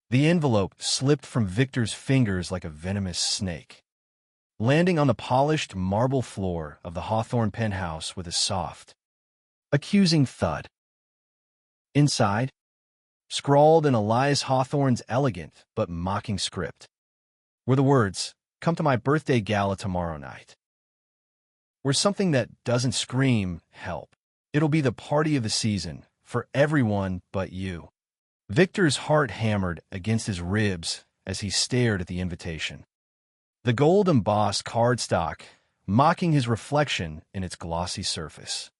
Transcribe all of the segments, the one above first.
The envelope slipped from Victor's fingers like a venomous snake, landing on the polished marble floor of the Hawthorne penthouse with a soft, accusing thud. Inside, scrawled in Elias Hawthorne's elegant but mocking script, were the words, "Come to my birthday gala tomorrow night." Were something that doesn't scream, "Help." It'll be the party of the season, for everyone but you. Victor's heart hammered against his ribs as he stared at the invitation. The gold-embossed cardstock, mocking his reflection in its glossy surface.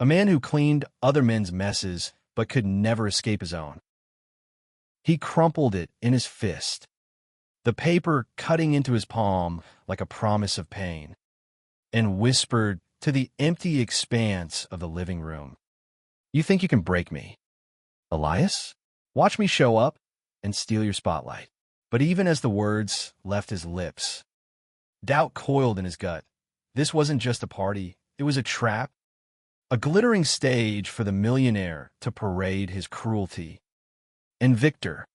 A man who cleaned other men's messes but could never escape his own. He crumpled it in his fist, the paper cutting into his palm like a promise of pain, and whispered to the empty expanse of the living room, "You think you can break me, Elias? Watch me show up and steal your spotlight." But even as the words left his lips, doubt coiled in his gut. This wasn't just a party, it was a trap, a glittering stage for the millionaire to parade his cruelty. And Victor,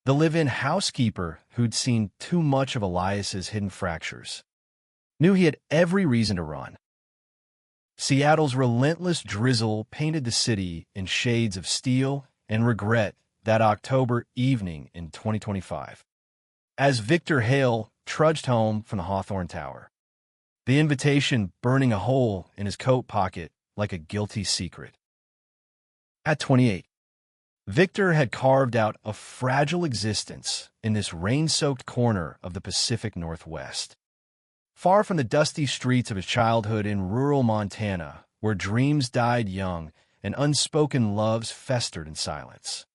the live-in housekeeper who'd seen too much of Elias's hidden fractures, knew he had every reason to run. Seattle's relentless drizzle painted the city in shades of steel and regret that October evening in 2025. As Victor Hale trudged home from the Hawthorne Tower, the invitation burning a hole in his coat pocket like a guilty secret. At 28, Victor had carved out a fragile existence in this rain-soaked corner of the Pacific Northwest, far from the dusty streets of his childhood in rural Montana, where dreams died young and unspoken loves festered in silence.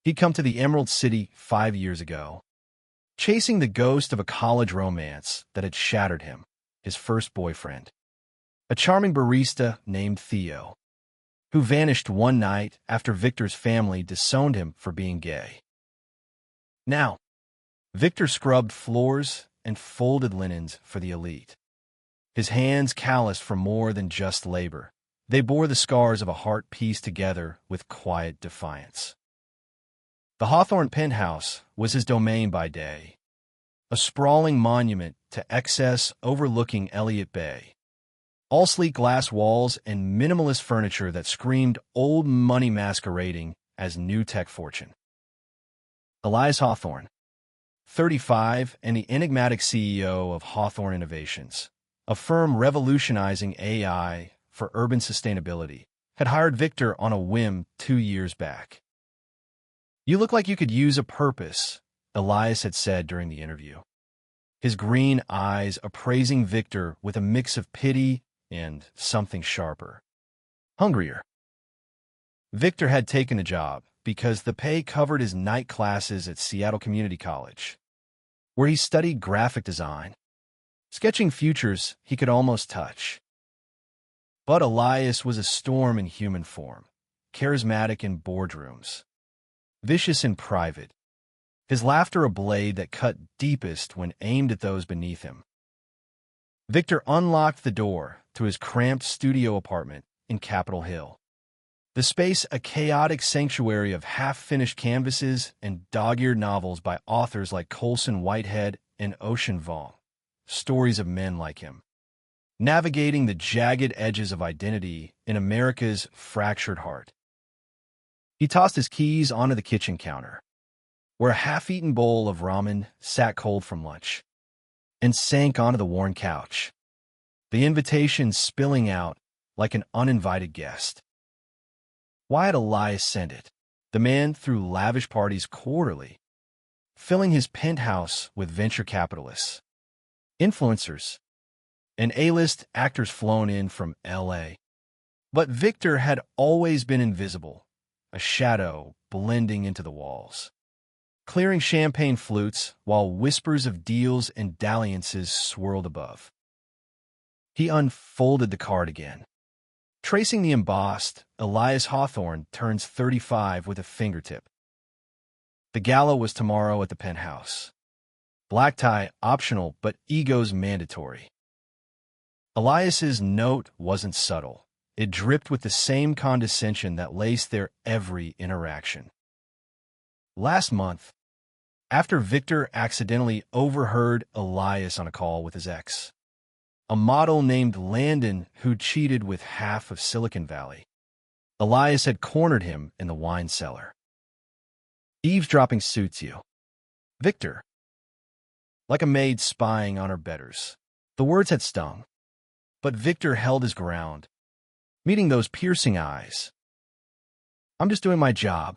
He'd come to the Emerald City 5 years ago, chasing the ghost of a college romance that had shattered him, his first boyfriend, a charming barista named Theo, who vanished one night after Victor's family disowned him for being gay. Now, Victor scrubbed floors and folded linens for the elite, his hands calloused for more than just labor. They bore the scars of a heart pieced together with quiet defiance. The Hawthorne penthouse was his domain by day, a sprawling monument to excess overlooking Elliott Bay. All sleek glass walls and minimalist furniture that screamed old money masquerading as new tech fortune. Elias Hawthorne, 35 and the enigmatic CEO of Hawthorne Innovations, a firm revolutionizing AI for urban sustainability, had hired Victor on a whim 2 years back. "You look like you could use a purpose," Elias had said during the interview, his green eyes appraising Victor with a mix of pity and something sharper. Hungrier. Victor had taken the job because the pay covered his night classes at Seattle Community College, where he studied graphic design, sketching futures he could almost touch. But Elias was a storm in human form, charismatic in boardrooms, vicious in private, his laughter a blade that cut deepest when aimed at those beneath him. Victor unlocked the door to his cramped studio apartment in Capitol Hill, the space a chaotic sanctuary of half-finished canvases and dog-eared novels by authors like Colson Whitehead and Ocean Vuong, stories of men like him, navigating the jagged edges of identity in America's fractured heart. He tossed his keys onto the kitchen counter, where a half-eaten bowl of ramen sat cold from lunch, and sank onto the worn couch, the invitation spilling out like an uninvited guest. Why had Elias sent it? The man threw lavish parties quarterly, filling his penthouse with venture capitalists, influencers, and A-list actors flown in from L.A. But Victor had always been invisible, a shadow blending into the walls, clearing champagne flutes while whispers of deals and dalliances swirled above. He unfolded the card again. Tracing the embossed, Elias Hawthorne turns 35 with a fingertip. The gala was tomorrow at the penthouse. Black tie optional, but egos mandatory. Elias's note wasn't subtle. It dripped with the same condescension that laced their every interaction. Last month, after Victor accidentally overheard Elias on a call with his ex, a model named Landon who cheated with half of Silicon Valley, Elias had cornered him in the wine cellar. Eavesdropping suits you, Victor. Like a maid spying on her betters. The words had stung, but Victor held his ground, meeting those piercing eyes. I'm just doing my job,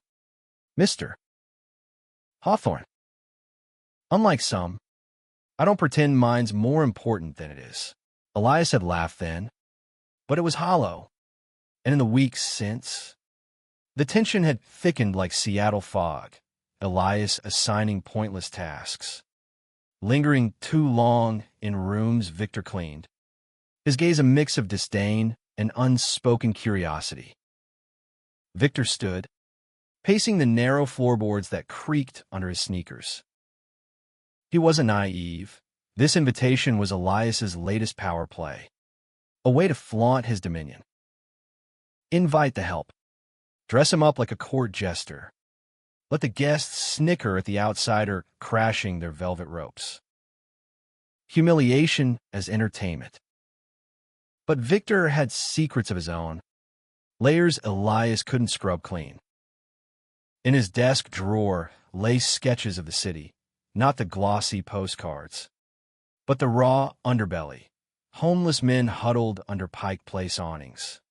Mr. Hawthorne. Unlike some, I don't pretend mine's more important than it is. Elias had laughed then, but it was hollow, and in the weeks since, the tension had thickened like Seattle fog, Elias assigning pointless tasks, lingering too long in rooms Victor cleaned, his gaze a mix of disdain and unspoken curiosity. Victor stood, pacing the narrow floorboards that creaked under his sneakers. He wasn't naive. This invitation was Elias's latest power play, a way to flaunt his dominion. Invite the help. Dress him up like a court jester. Let the guests snicker at the outsider crashing their velvet ropes. Humiliation as entertainment. But Victor had secrets of his own, layers Elias couldn't scrub clean. In his desk drawer lay sketches of the city, not the glossy postcards, but the raw underbelly, homeless men huddled under Pike Place awnings,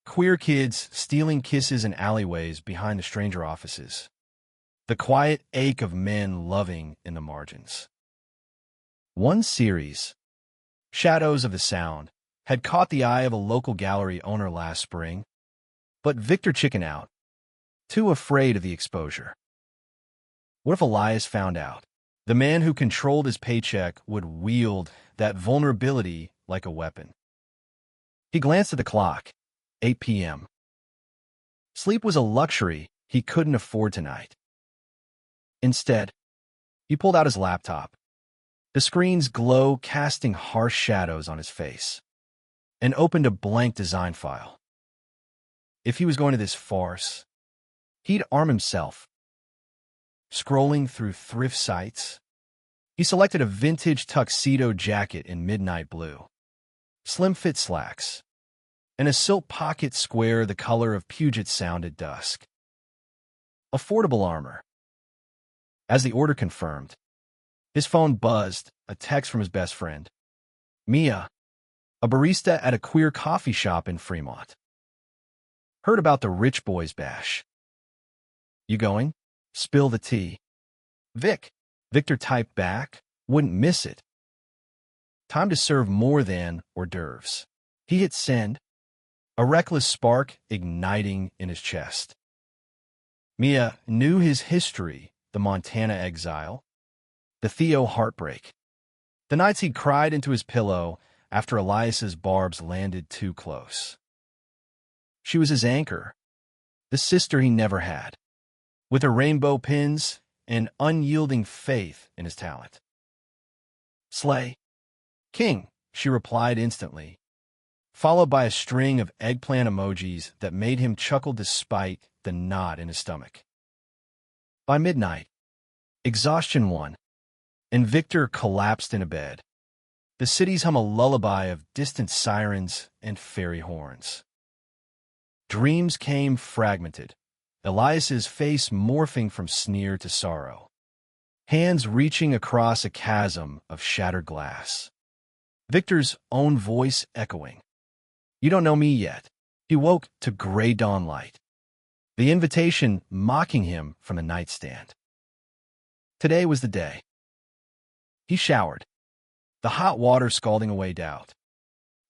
queer kids stealing kisses in alleyways behind the stranger offices, the quiet ache of men loving in the margins. One series, Shadows of the Sound, had caught the eye of a local gallery owner last spring, but Victor chickened out, too afraid of the exposure. What if Elias found out? The man who controlled his paycheck would wield that vulnerability like a weapon. He glanced at the clock, 8 p.m. Sleep was a luxury he couldn't afford tonight. Instead, he pulled out his laptop, the screen's glow casting harsh shadows on his face, and opened a blank design file. If he was going to this farce, he'd arm himself. Scrolling through thrift sites, he selected a vintage tuxedo jacket in midnight blue, slim-fit slacks, and a silk pocket square the color of Puget Sound at dusk. Affordable armor. As the order confirmed, his phone buzzed, a text from his best friend, Mia, a barista at a queer coffee shop in Fremont. Heard about the Rich Boys Bash. You going? Spill the tea. Victor typed back, wouldn't miss it. Time to serve more than hors d'oeuvres. He hit send, a reckless spark igniting in his chest. Mia knew his history, the Montana exile, the Theo heartbreak, the nights he'd cried into his pillow after Elias's barbs landed too close. She was his anchor, the sister he never had, with her rainbow pins and unyielding faith in his talent. Slay. King, she replied instantly, followed by a string of eggplant emojis that made him chuckle despite the knot in his stomach. By midnight, exhaustion won, and Victor collapsed in a bed. The cities hum a lullaby of distant sirens and fairy horns. Dreams came fragmented, Elias's face morphing from sneer to sorrow, hands reaching across a chasm of shattered glass. Victor's own voice echoing. You don't know me yet. He woke to gray dawn light, the invitation mocking him from the nightstand. Today was the day. He showered, the hot water scalding away doubt,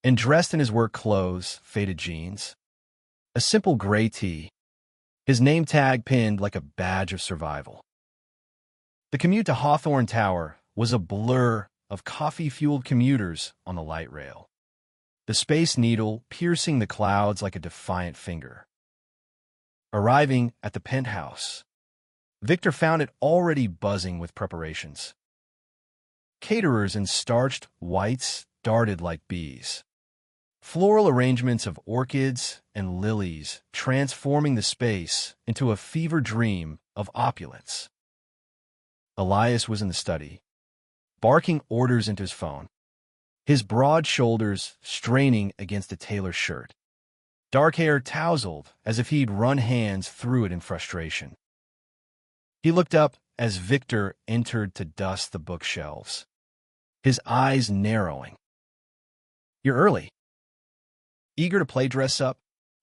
and dressed in his work clothes, faded jeans, a simple gray tee, his name tag pinned like a badge of survival. The commute to Hawthorne Tower was a blur of coffee-fueled commuters on the light rail, the Space Needle piercing the clouds like a defiant finger. Arriving at the penthouse, Victor found it already buzzing with preparations. Caterers in starched whites darted like bees. Floral arrangements of orchids and lilies, transforming the space into a fever dream of opulence. Elias was in the study, barking orders into his phone, his broad shoulders straining against a tailor shirt. Dark hair tousled as if he'd run hands through it in frustration. He looked up as Victor entered to dust the bookshelves, his eyes narrowing. "You're early." Eager to play dress-up,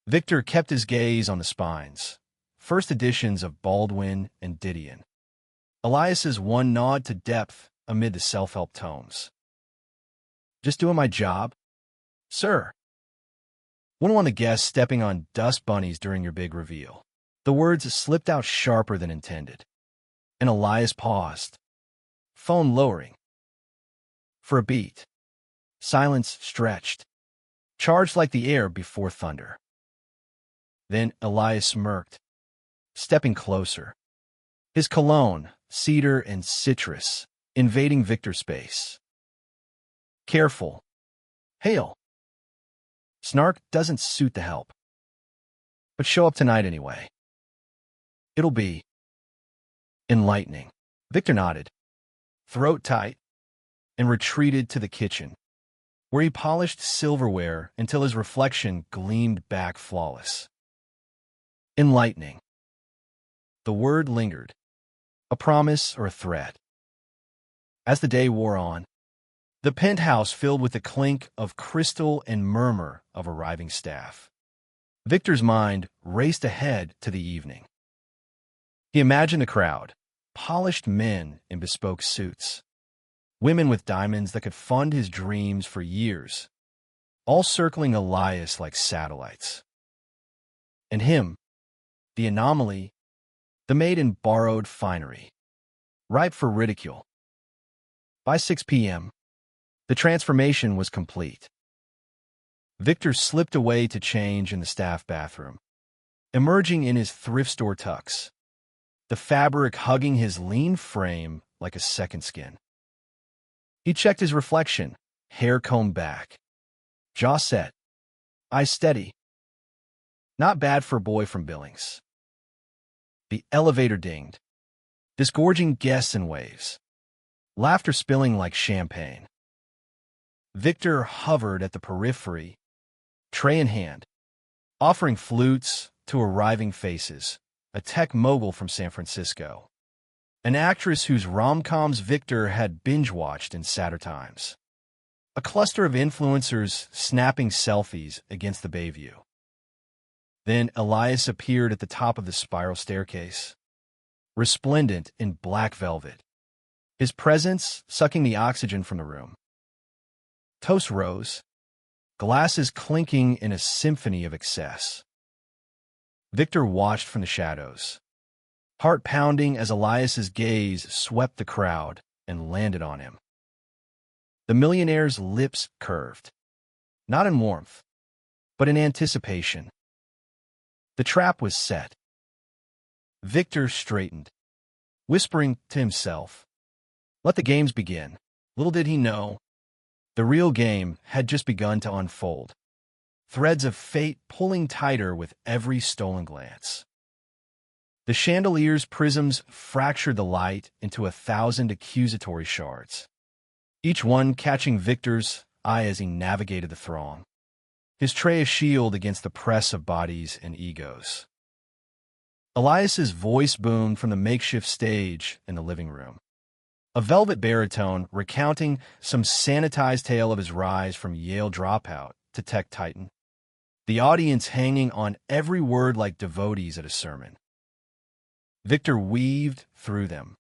Victor kept his gaze on the spines, first editions of Baldwin and Didion. Elias's one nod to depth amid the self-help tomes. "Just doing my job, sir." Wouldn't want to guess stepping on dust bunnies during your big reveal. The words slipped out sharper than intended, and Elias paused, phone lowering. For a beat, silence stretched, charged like the air before thunder. Then Elias smirked, stepping closer, his cologne, cedar and citrus, invading Victor's space. "Careful. Hail." Snark doesn't suit the help. "But show up tonight anyway. It'll be enlightening." Victor nodded, throat tight, and retreated to the kitchen, where he polished silverware until his reflection gleamed back flawless. Enlightening. The word lingered, a promise or a threat. As the day wore on, the penthouse filled with the clink of crystal and murmur of arriving staff. Victor's mind raced ahead to the evening. He imagined a crowd, polished men in bespoke suits, women with diamonds that could fund his dreams for years, all circling Elias like satellites. And him, the anomaly, the maid in borrowed finery, ripe for ridicule. By 6 p.m., the transformation was complete. Victor slipped away to change in the staff bathroom, emerging in his thrift store tux, the fabric hugging his lean frame like a second skin. He checked his reflection, hair combed back, jaw set, eyes steady. Not bad for a boy from Billings. The elevator dinged, disgorging guests in waves, laughter spilling like champagne. Victor hovered at the periphery, tray in hand, offering flutes to arriving faces, a tech mogul from San Francisco, an actress whose rom-coms Victor had binge-watched in Saturday Times, a cluster of influencers snapping selfies against the Bayview. Then Elias appeared at the top of the spiral staircase, resplendent in black velvet, his presence sucking the oxygen from the room. Toast rose, glasses clinking in a symphony of excess. Victor watched from the shadows, heart pounding as Elias's gaze swept the crowd and landed on him. The millionaire's lips curved, not in warmth, but in anticipation. The trap was set. Victor straightened, whispering to himself, "Let the games begin." Little did he know, the real game had just begun to unfold, threads of fate pulling tighter with every stolen glance. The chandelier's prisms fractured the light into 1,000 accusatory shards, each one catching Victor's eye as he navigated the throng, his tray a shield against the press of bodies and egos. Elias's voice boomed from the makeshift stage in the living room, a velvet baritone recounting some sanitized tale of his rise from Yale dropout to tech titan, the audience hanging on every word like devotees at a sermon. Victor weaved through them,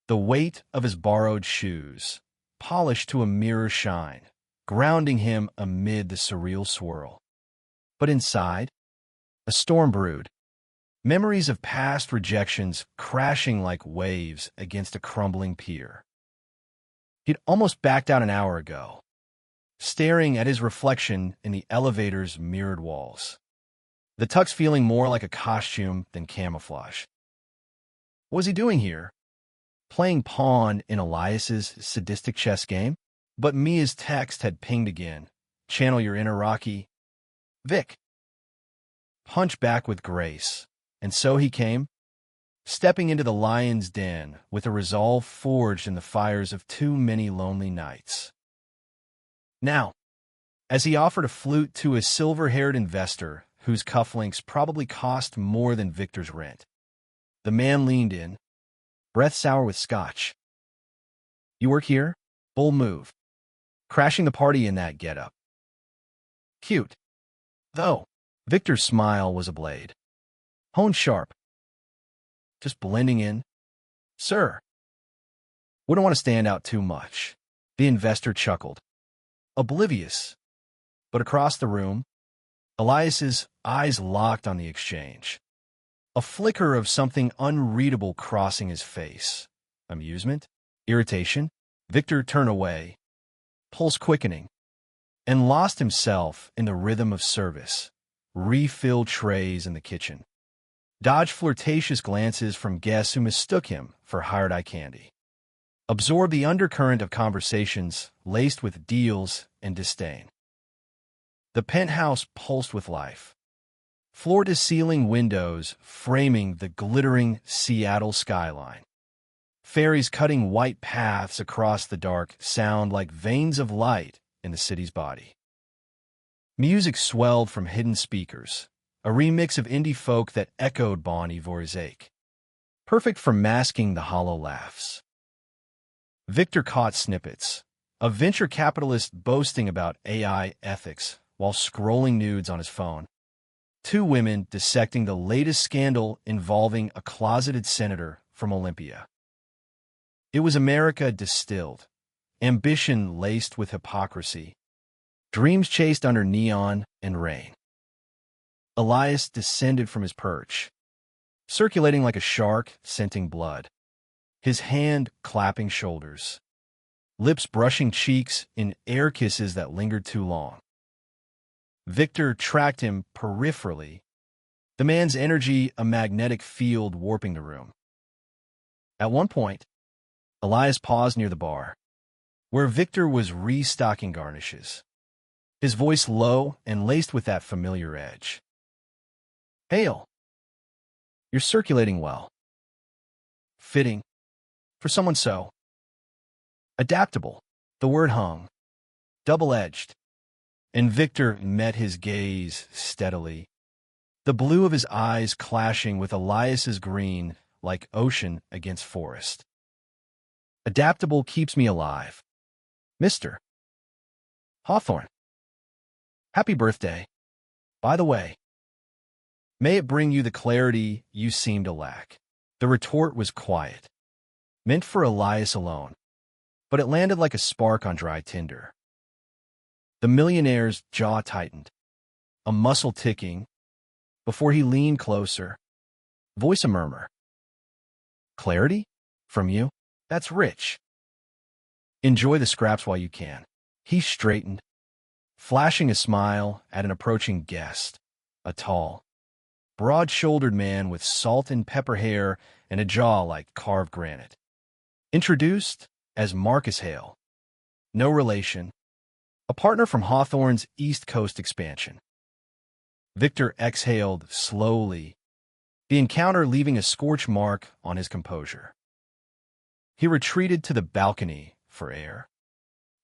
the weight of his borrowed shoes, polished to a mirror shine, grounding him amid the surreal swirl. But inside, a storm brewed, memories of past rejections crashing like waves against a crumbling pier. He'd almost backed out an hour ago, staring at his reflection in the elevator's mirrored walls, the tux feeling more like a costume than camouflage. What was he doing here? Playing pawn in Elias's sadistic chess game? But Mia's text had pinged again. "Channel your inner Rocky. Vic." punch back with grace. And so he came, stepping into the lion's den with a resolve forged in the fires of too many lonely nights. Now, as he offered a flute to a silver-haired investor whose cufflinks probably cost more than Victor's rent, the man leaned in, breath sour with scotch. "You work here? Bold move. Crashing the party in that getup. Cute. Though." Victor's smile was a blade. Honed sharp. "Just blending in, sir." "Wouldn't want to stand out too much." The investor chuckled, oblivious. But across the room, Elias's eyes locked on the exchange. A flicker of something unreadable crossing his face. Amusement? Irritation? Victor turned away, pulse quickening, and lost himself in the rhythm of service. Refill trays in the kitchen. Dodge flirtatious glances from guests who mistook him for hired eye candy. Absorb the undercurrent of conversations laced with deals and disdain. The penthouse pulsed with life. Floor-to-ceiling windows framing the glittering Seattle skyline. Ferries cutting white paths across the dark sound like veins of light in the city's body. Music swelled from hidden speakers, a remix of indie folk that echoed Bon Ivory's ache, perfect for masking the hollow laughs. Victor caught snippets, a venture capitalist boasting about AI ethics while scrolling nudes on his phone. Two women dissecting the latest scandal involving a closeted senator from Olympia. It was America distilled, ambition laced with hypocrisy, dreams chased under neon and rain. Elias descended from his perch, circulating like a shark scenting blood, his hand clapping shoulders, lips brushing cheeks in air kisses that lingered too long. Victor tracked him peripherally, the man's energy a magnetic field warping the room. At one point, Elias paused near the bar, where Victor was restocking garnishes, his voice low and laced with that familiar edge. "Hail. You're circulating well. Fitting for someone so adaptable." The word hung, double-edged, and Victor met his gaze steadily, the blue of his eyes clashing with Elias's green like ocean against forest. "Adaptable keeps me alive. Mr. Hawthorne. Happy birthday, by the way. May it bring you the clarity you seem to lack." The retort was quiet, meant for Elias alone, but it landed like a spark on dry tinder. The millionaire's jaw tightened, a muscle ticking, before he leaned closer, voice a murmur. "Clarity? From you? That's rich. Enjoy the scraps while you can." He straightened, flashing a smile at an approaching guest, a tall, broad-shouldered man with salt and pepper hair and a jaw like carved granite. Introduced as Marcus Hale, no relation, a partner from Hawthorne's East Coast expansion. Victor exhaled slowly, the encounter leaving a scorch mark on his composure. He retreated to the balcony for air,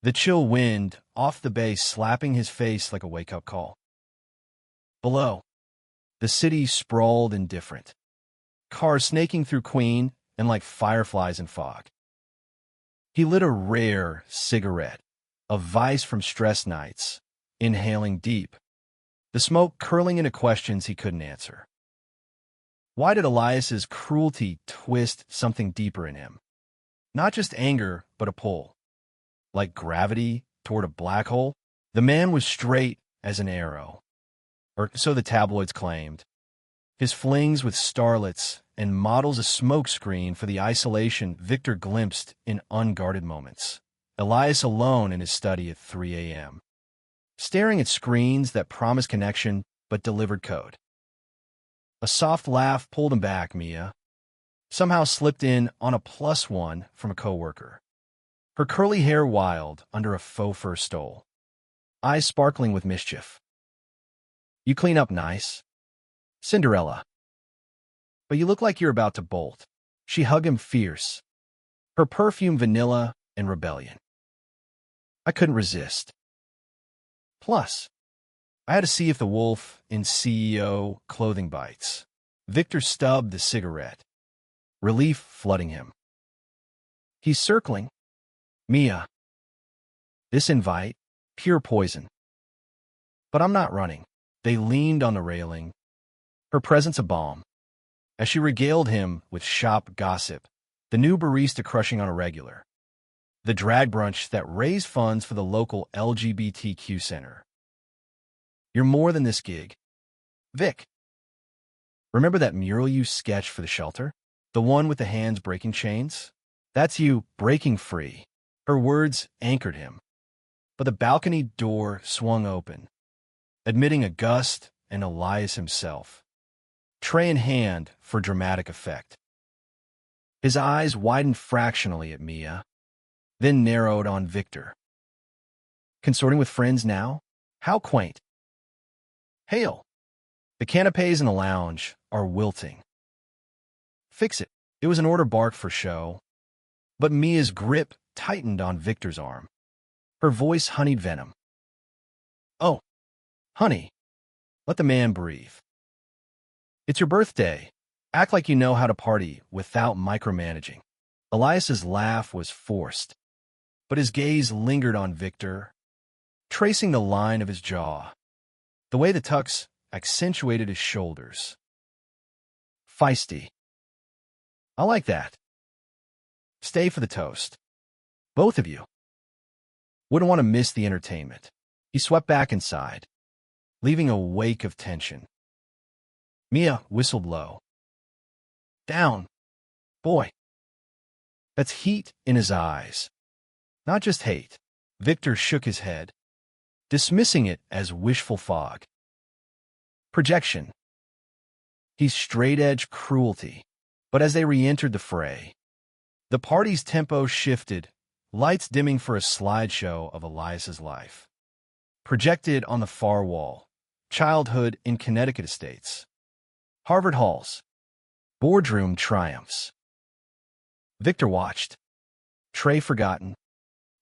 the chill wind off the bay slapping his face like a wake-up call. Below, the city sprawled indifferent, cars snaking through Queen and like fireflies in fog. He lit a rare cigarette, a vice from stress nights, inhaling deep, the smoke curling into questions he couldn't answer. Why did Elias's cruelty twist something deeper in him? Not just anger, but a pull. Like gravity toward a black hole? The man was straight as an arrow, or so the tabloids claimed. His flings with starlets and models a smokescreen for the isolation Victor glimpsed in unguarded moments. Elias alone in his study at 3 a.m., staring at screens that promised connection but delivered code. A soft laugh pulled him back, Mia, somehow slipped in on a +1 from a coworker. Her curly hair wild under a faux fur stole, eyes sparkling with mischief. "You clean up nice." Cinderella. But you look like you're about to bolt. She hugged him fierce, her perfume vanilla and rebellion. I couldn't resist. Plus, I had to see if the wolf in CEO clothing bites. Victor stubbed the cigarette, relief flooding him. He's circling. Mia. This invite, pure poison. But I'm not running. They leaned on the railing, her presence a balm. As she regaled him with shop gossip, the new barista crushing on a regular, the drag brunch that raised funds for the local LGBTQ center. You're more than this gig. Vic. Remember that mural you sketched for the shelter? The one with the hands breaking chains? That's you breaking free. Her words anchored him. But the balcony door swung open, admitting August and Elias himself, tray in hand for dramatic effect. His eyes widened fractionally at Mia, then narrowed on Victor. Consorting with friends now? How quaint. Hail. The canapes in the lounge are wilting. Fix it. It was an order barked for show, but Mia's grip tightened on Victor's arm. Her voice honeyed venom. Oh, honey, let the man breathe. It's your birthday. Act like you know how to party without micromanaging. Elias's laugh was forced, but his gaze lingered on Victor, tracing the line of his jaw, the way the tux accentuated his shoulders. Feisty. I like that. Stay for the toast. Both of you. Wouldn't want to miss the entertainment. He swept back inside, leaving a wake of tension. Mia whistled low. Down, boy. That's heat in his eyes, not just hate. Victor shook his head, dismissing it as wishful fog. Projection. He's straight-edge cruelty. But as they re-entered the fray, the party's tempo shifted, lights dimming for a slideshow of Elias's life. Projected on the far wall, childhood in Connecticut estates, Harvard halls, boardroom triumphs. Victor watched, tray forgotten,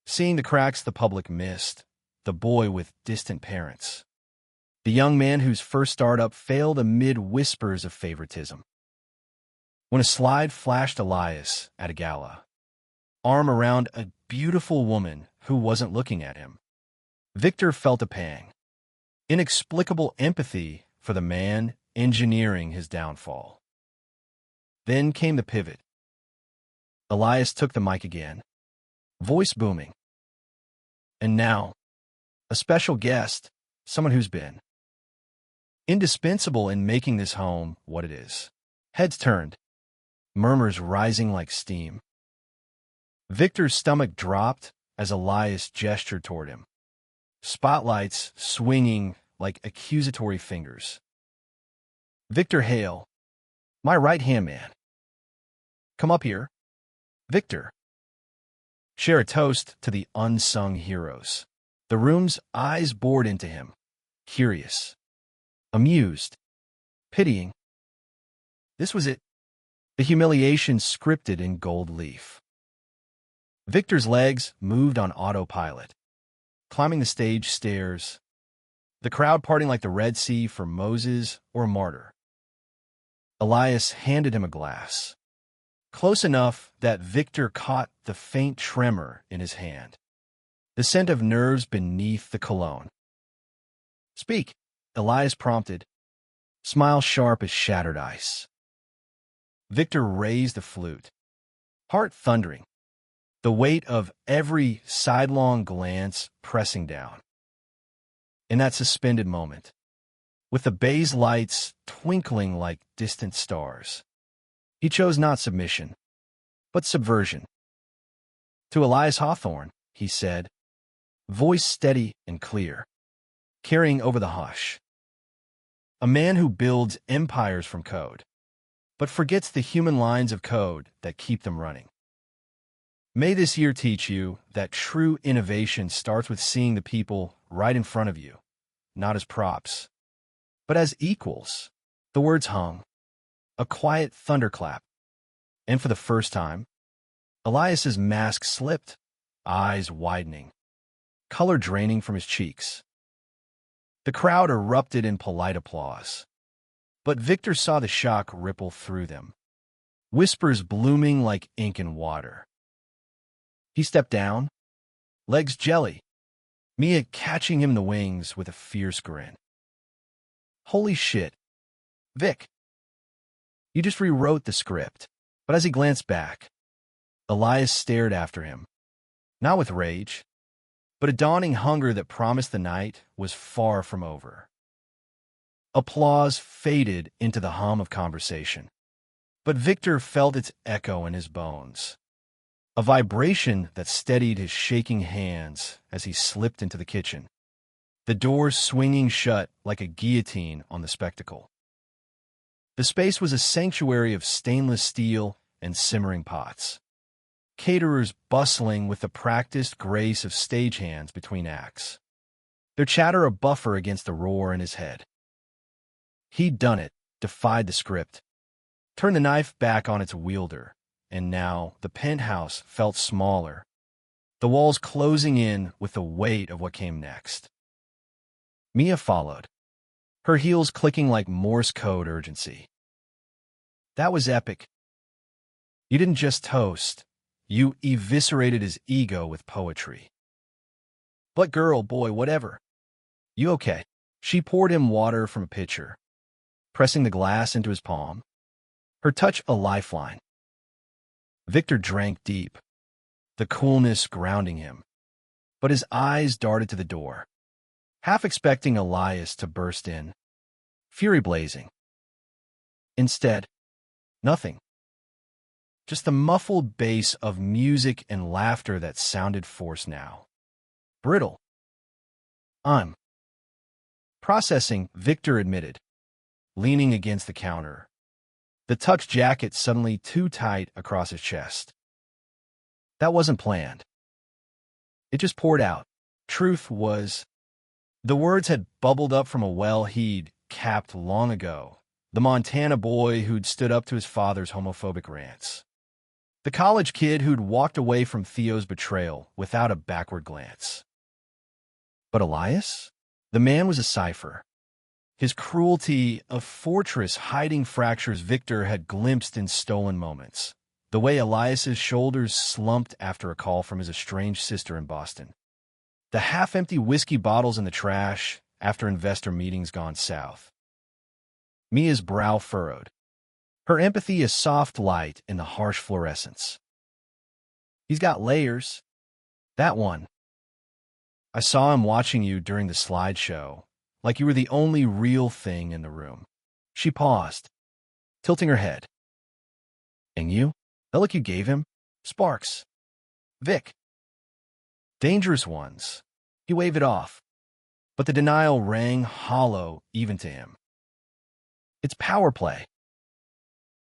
seeing the cracks the public missed, the boy with distant parents, the young man whose first startup failed amid whispers of favoritism. When a slide flashed Elias at a gala, arm around a beautiful woman who wasn't looking at him, Victor felt a pang, inexplicable empathy for the man engineering his downfall. Then came the pivot. Elias took the mic again, voice booming. And now, a special guest, someone who's been indispensable in making this home what it is. Heads turned, murmurs rising like steam. Victor's stomach dropped as Elias gestured toward him, spotlights swinging like accusatory fingers. Victor Hale, my right-hand man. Come up here. Victor. Share a toast to the unsung heroes. The room's eyes bored into him, curious, amused, pitying. This was it. The humiliation scripted in gold leaf. Victor's legs moved on autopilot, climbing the stage stairs, the crowd parting like the Red Sea for Moses or a martyr. Elias handed him a glass, close enough that Victor caught the faint tremor in his hand, the scent of nerves beneath the cologne. Speak, Elias prompted, smile sharp as shattered ice. Victor raised the flute, heart thundering, the weight of every sidelong glance pressing down. In that suspended moment, with the bay's lights twinkling like distant stars, he chose not submission, but subversion. To Elias Hawthorne, he said, voice steady and clear, carrying over the hush. A man who builds empires from code, but forgets the human lines of code that keep them running. May this year teach you that true innovation starts with seeing the people right in front of you, not as props, but as equals. The words hung, a quiet thunderclap, and for the first time, Elias's mask slipped, eyes widening, color draining from his cheeks. The crowd erupted in polite applause, but Victor saw the shock ripple through them, whispers blooming like ink in water. He stepped down, legs jelly, Mia catching him in the wings with a fierce grin. Holy shit, Vic. You just rewrote the script. But as he glanced back, Elias stared after him, not with rage, but a dawning hunger that promised the night was far from over. Applause faded into the hum of conversation, but Victor felt its echo in his bones, a vibration that steadied his shaking hands as he slipped into the kitchen, the door swinging shut like a guillotine on the spectacle. The space was a sanctuary of stainless steel and simmering pots, caterers bustling with the practiced grace of stagehands between acts, their chatter a buffer against the roar in his head. He'd done it, defied the script, turned the knife back on its wielder, and now the penthouse felt smaller, the walls closing in with the weight of what came next. Mia followed, her heels clicking like Morse code urgency. That was epic. You didn't just toast, you eviscerated his ego with poetry. But girl, boy, whatever. You okay? She poured him water from a pitcher, pressing the glass into his palm, her touch a lifeline. Victor drank deep, the coolness grounding him, but his eyes darted to the door, half expecting Elias to burst in, fury blazing. Instead, nothing. Just the muffled bass of music and laughter that sounded forced now. Brittle. I'm processing, Victor admitted, leaning against the counter, the tux jacket suddenly too tight across his chest. That wasn't planned. It just poured out. Truth was, the words had bubbled up from a well he'd capped long ago, the Montana boy who'd stood up to his father's homophobic rants. The college kid who'd walked away from Theo's betrayal without a backward glance. But Elias? The man was a cipher. His cruelty, a fortress hiding fractures Victor had glimpsed in stolen moments. The way Elias's shoulders slumped after a call from his estranged sister in Boston. The half-empty whiskey bottles in the trash after investor meetings gone south. Mia's brow furrowed, her empathy a soft light in the harsh fluorescence. He's got layers. That one. I saw him watching you during the slideshow, like you were the only real thing in the room. She paused, tilting her head. And you? The look you gave him? Sparks. Vic. Dangerous ones. He waved it off, but the denial rang hollow even to him. It's power play.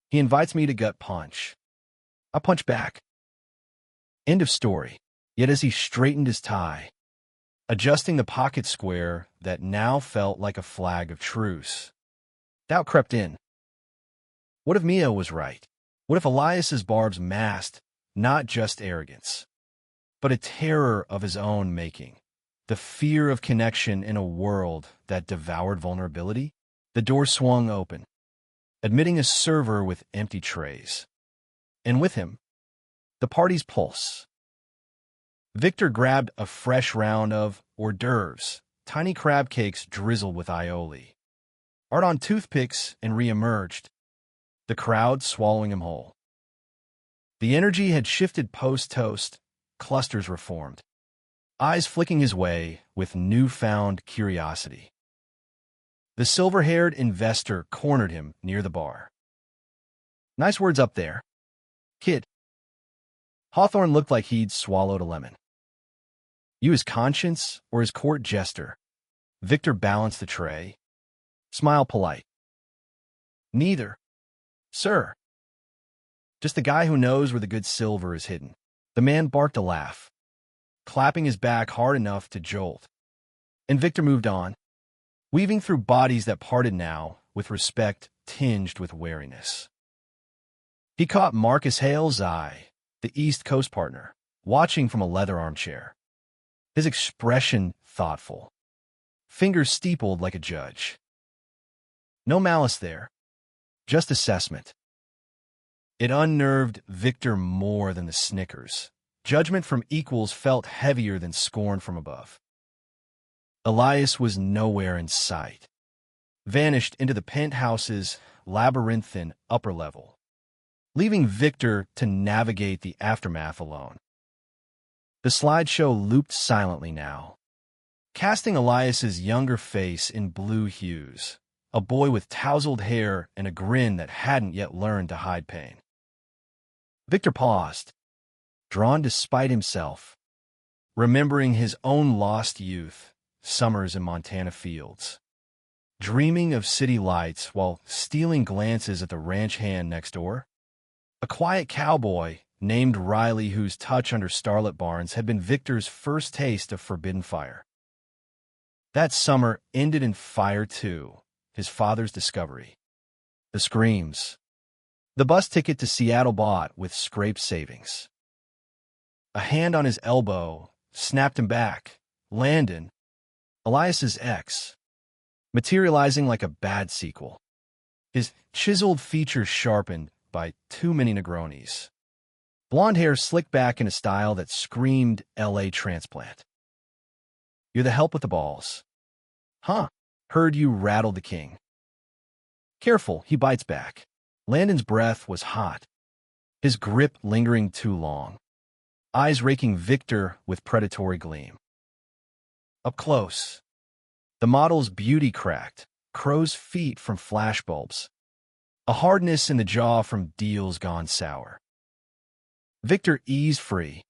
He invites me to gut punch. I punch back. End of story. Yet as he straightened his tie, adjusting the pocket square that now felt like a flag of truce, doubt crept in. What if Mia was right? What if Elias's barbs masked not just arrogance, but a terror of his own making? The fear of connection in a world that devoured vulnerability? The door swung open, admitting a server with empty trays. And with him, the party's pulse. Victor grabbed a fresh round of hors d'oeuvres, tiny crab cakes drizzled with aioli, art on toothpicks, and re-emerged, the crowd swallowing him whole. The energy had shifted post-toast, clusters reformed, eyes flicking his way with newfound curiosity. The silver-haired investor cornered him near the bar. Nice words up there, kid. Hawthorne looked like he'd swallowed a lemon. You his conscience or his court jester? Victor balanced the tray. Smile polite. Neither, sir. Just the guy who knows where the good silver is hidden. The man barked a laugh, clapping his back hard enough to jolt. And Victor moved on, weaving through bodies that parted now with respect tinged with wariness. He caught Marcus Hale's eye, the East Coast partner, watching from a leather armchair. His expression thoughtful, fingers steepled like a judge. No malice there, just assessment. It unnerved Victor more than the snickers. Judgment from equals felt heavier than scorn from above. Elias was nowhere in sight, vanished into the penthouse's labyrinthine upper level, leaving Victor to navigate the aftermath alone. The slideshow looped silently now, casting Elias's younger face in blue hues, a boy with tousled hair and a grin that hadn't yet learned to hide pain. Victor paused, drawn despite himself, remembering his own lost youth, summers in Montana fields, dreaming of city lights while stealing glances at the ranch hand next door. A quiet cowboy named Riley, whose touch under starlit barns had been Victor's first taste of forbidden fire. That summer ended in fire too, his father's discovery. The screams. The bus ticket to Seattle bought with scraped savings. A hand on his elbow snapped him back. Landon, Elias's ex, materializing like a bad sequel. His chiseled features sharpened by too many Negronis. Blonde hair slicked back in a style that screamed L.A. transplant. You're the help with the balls. Huh, heard you rattled the king. Careful, he bites back. Landon's breath was hot, his grip lingering too long, eyes raking Victor with predatory gleam. Up close, the model's beauty cracked, crow's feet from flashbulbs, a hardness in the jaw from deals gone sour. Victor eased free,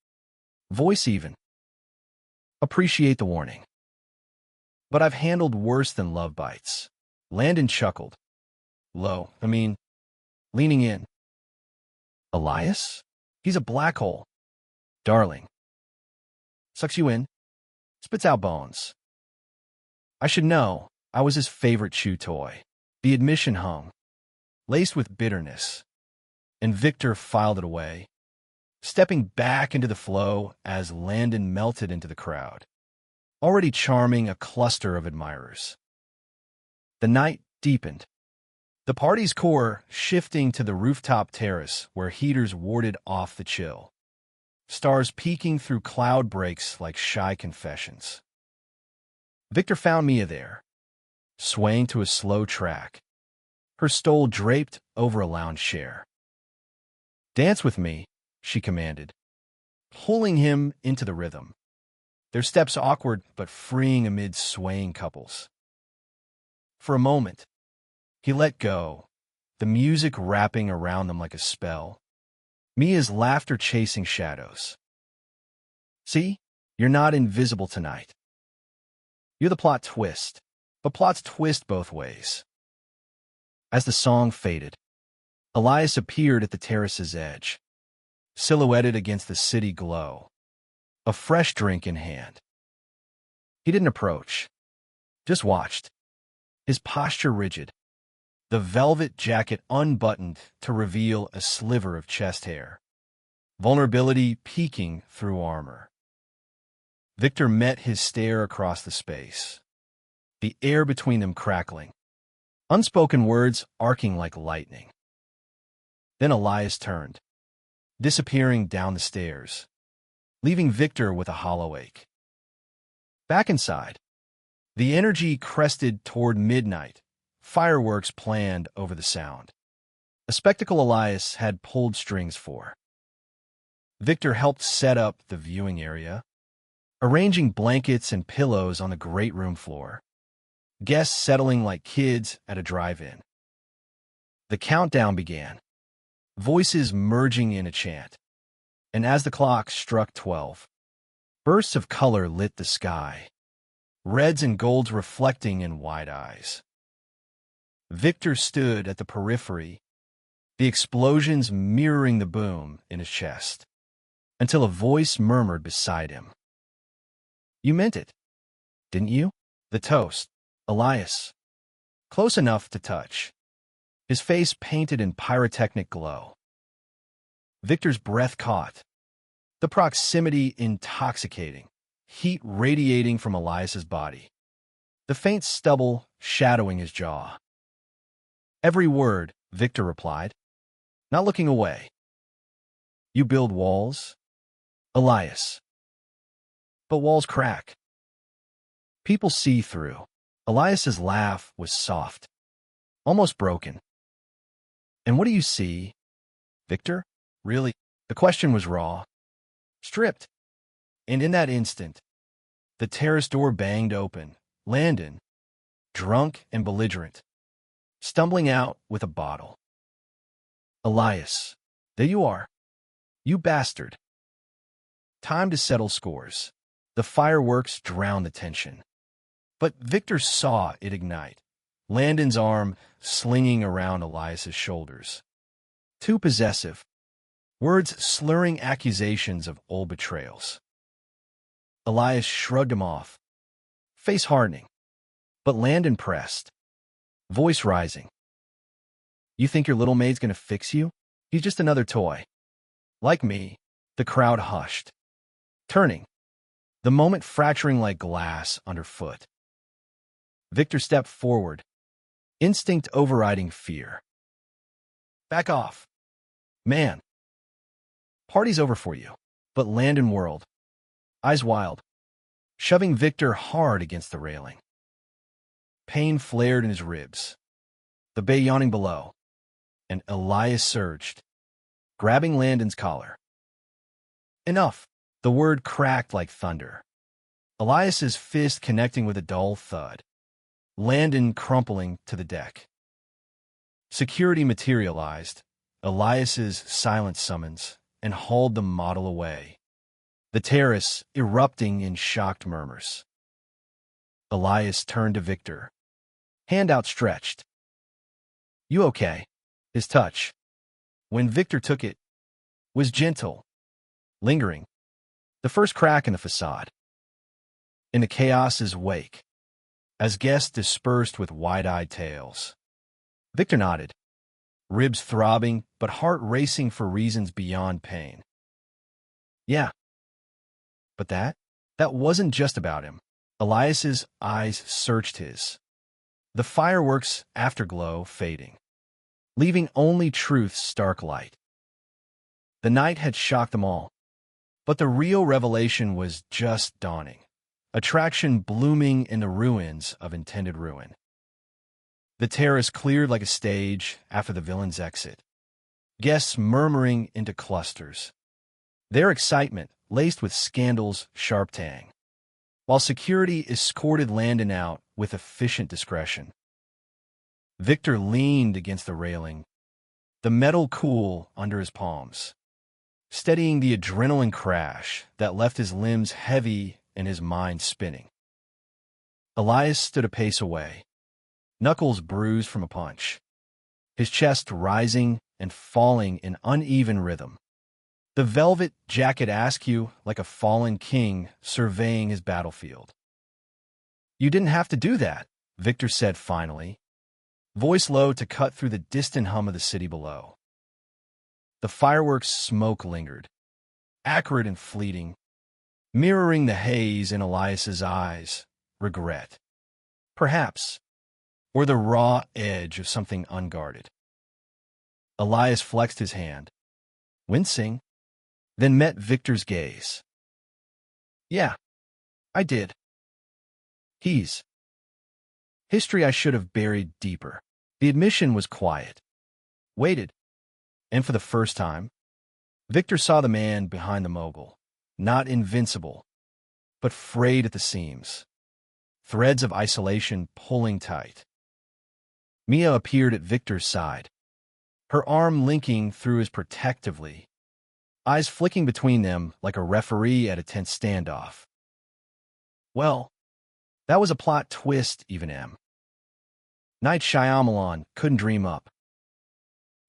voice even. Appreciate the warning. But I've handled worse than love bites. Landon chuckled. Leaning in. Elias? He's a black hole. Darling. Sucks you in. Spits out bones. I should know. I was his favorite chew toy. The admission hung, laced with bitterness, and Victor filed it away, stepping back into the flow as Landon melted into the crowd, already charming a cluster of admirers. The night deepened, the party's core shifting to the rooftop terrace where heaters warded off the chill, stars peeking through cloud breaks like shy confessions. Victor found Mia there, swaying to a slow track, her stole draped over a lounge chair. Dance with me, she commanded, pulling him into the rhythm, their steps awkward but freeing amid swaying couples. For a moment, he let go, the music wrapping around them like a spell, Mia's laughter chasing shadows. See, you're not invisible tonight. You're the plot twist, but plots twist both ways. As the song faded, Elias appeared at the terrace's edge, silhouetted against the city glow, a fresh drink in hand. He didn't approach, just watched, his posture rigid, the velvet jacket unbuttoned to reveal a sliver of chest hair, vulnerability peeking through armor. Victor met his stare across the space, the air between them crackling, unspoken words arcing like lightning. Then Elias turned, disappearing down the stairs, leaving Victor with a hollow ache. Back inside, the energy crested toward midnight, fireworks planned over the sound, a spectacle Elias had pulled strings for. Victor helped set up the viewing area, arranging blankets and pillows on the great room floor, guests settling like kids at a drive-in. The countdown began, voices merging in a chant, and as the clock struck 12, bursts of color lit the sky, reds and golds reflecting in wide eyes. Victor stood at the periphery, the explosions mirroring the boom in his chest, until a voice murmured beside him. You meant it, didn't you? The toast, Elias. Close enough to touch, his face painted in pyrotechnic glow. Victor's breath caught, the proximity intoxicating, heat radiating from Elias's body, the faint stubble shadowing his jaw. "Every word," Victor replied, not looking away. "You build walls, Elias. But walls crack. People see through." Elias's laugh was soft, almost broken. "And what do you see, Victor? Really?" The question was raw, stripped. And in that instant, the terrace door banged open. Landon, drunk and belligerent, stumbling out with a bottle. "Elias, there you are. You bastard." Time to settle scores. The fireworks drowned the tension. But Victor saw it ignite, Landon's arm slinging around Elias's shoulders. Too possessive, words slurring accusations of old betrayals. Elias shrugged him off, face hardening. But Landon pressed, voice rising. "You think your little maid's gonna fix you? He's just another toy. Like me." The crowd hushed, turning, the moment fracturing like glass underfoot. Victor stepped forward, instinct overriding fear. "Back off, man. Party's over for you." But Landon whirled, eyes wild, shoving Victor hard against the railing. Pain flared in his ribs, the bay yawning below, and Elias surged, grabbing Landon's collar. "Enough!" The word cracked like thunder, Elias's fist connecting with a dull thud, Landon crumpling to the deck. Security materialized, Elias's silent summons, and hauled the model away, the terrace erupting in shocked murmurs. Elias turned to Victor, hand outstretched. "You okay?" His touch, when Victor took it, was gentle, lingering, the first crack in the facade. In the chaos's wake, as guests dispersed with wide-eyed tales, Victor nodded, ribs throbbing but heart racing for reasons beyond pain. "Yeah. But that wasn't just about him." Elias's eyes searched his, the fireworks' afterglow fading, leaving only truth's stark light. The night had shocked them all, but the real revelation was just dawning, attraction blooming in the ruins of intended ruin. The terrace cleared like a stage after the villain's exit, guests murmuring into clusters, their excitement laced with scandal's sharp tang, while security escorted Landon out with efficient discretion. Victor leaned against the railing, the metal cool under his palms, steadying the adrenaline crash that left his limbs heavy and his mind spinning. Elias stood a pace away, knuckles bruised from a punch, his chest rising and falling in uneven rhythm, the velvet jacket askew like a fallen king surveying his battlefield. "You didn't have to do that," Victor said finally, voice low to cut through the distant hum of the city below. The fireworks' smoke lingered, acrid and fleeting, mirroring the haze in Elias's eyes, regret, perhaps, or the raw edge of something unguarded. Elias flexed his hand, wincing, then met Victor's gaze. "Yeah, I did. He's history I should have buried deeper." The admission was quiet, weighted, and for the first time, Victor saw the man behind the mogul, not invincible, but frayed at the seams, threads of isolation pulling tight. Mia appeared at Victor's side, her arm linking through his protectively, eyes flicking between them like a referee at a tense standoff. "Well, that was a plot twist, even M. Night Shyamalan couldn't dream up."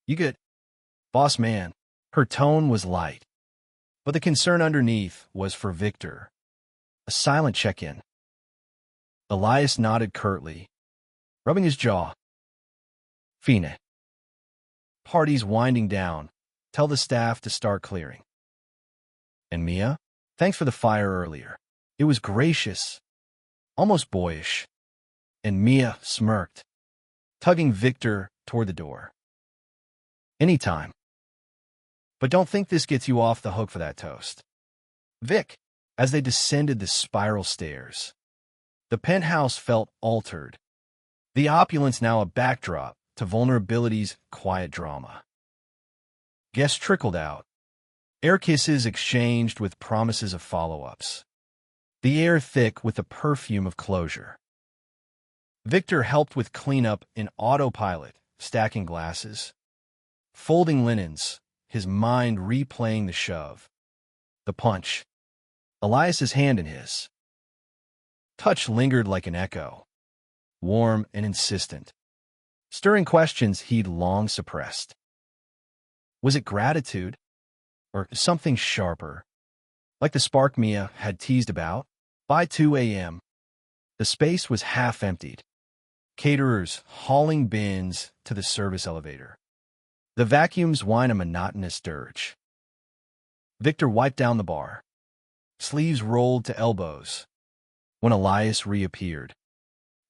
"You good, boss man?" Her tone was light, but the concern underneath was for Victor. A silent check-in. Elias nodded curtly, rubbing his jaw. "Fine." Party's winding down. Tell the staff to start clearing. And Mia? Thanks for the fire earlier. It was gracious, almost boyish. And Mia smirked, tugging Victor toward the door. Anytime. But don't think this gets you off the hook for that toast. Vic, as they descended the spiral stairs, the penthouse felt altered, the opulence now a backdrop to vulnerability's quiet drama. Guests trickled out, air kisses exchanged with promises of follow-ups, the air thick with the perfume of closure. Victor helped with cleanup in autopilot, stacking glasses, folding linens, his mind replaying the shove, the punch, Elias's hand in his. Touch lingered like an echo, warm and insistent, stirring questions he'd long suppressed. Was it gratitude, or something sharper, like the spark Mia had teased about? By 2 a.m., the space was half emptied, caterers hauling bins to the service elevator. The vacuums whine a monotonous dirge. Victor wiped down the bar, sleeves rolled to elbows, when Elias reappeared.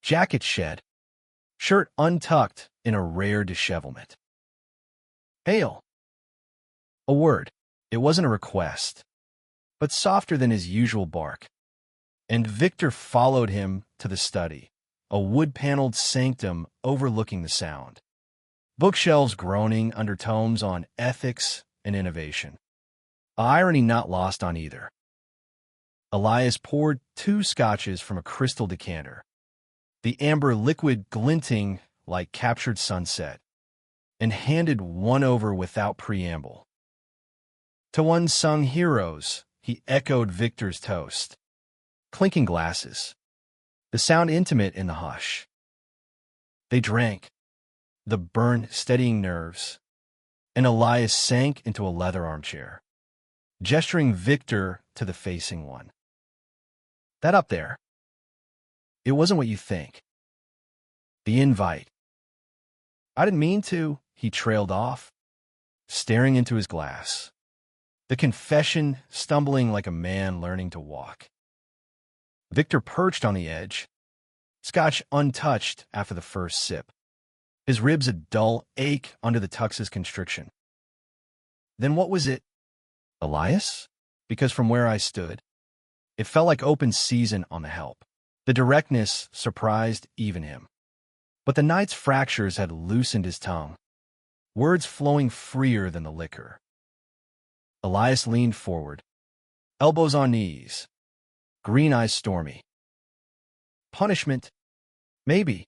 Jacket shed, shirt untucked in a rare dishevelment. Hail. A word. It wasn't a request, but softer than his usual bark. And Victor followed him to the study, a wood-paneled sanctum overlooking the sound. Bookshelves groaning under tomes on ethics and innovation. A irony not lost on either. Elias poured 2 scotches from a crystal decanter, the amber liquid glinting like captured sunset, and handed one over without preamble. To unsung heroes, he echoed Victor's toast. Clinking glasses, the sound intimate in the hush. They drank, the burn steadying nerves, and Elias sank into a leather armchair, gesturing Victor to the facing one. That up there, it wasn't what you think. The invite. I didn't mean to, he trailed off, staring into his glass. The confession stumbling like a man learning to walk. Victor perched on the edge, scotch untouched after the first sip, his ribs a dull ache under the tux's constriction. Then what was it? Elias? Because from where I stood, it felt like open season on the help. The directness surprised even him. But the night's fractures had loosened his tongue, words flowing freer than the liquor. Elias leaned forward, elbows on knees, green eyes stormy. Punishment? Maybe.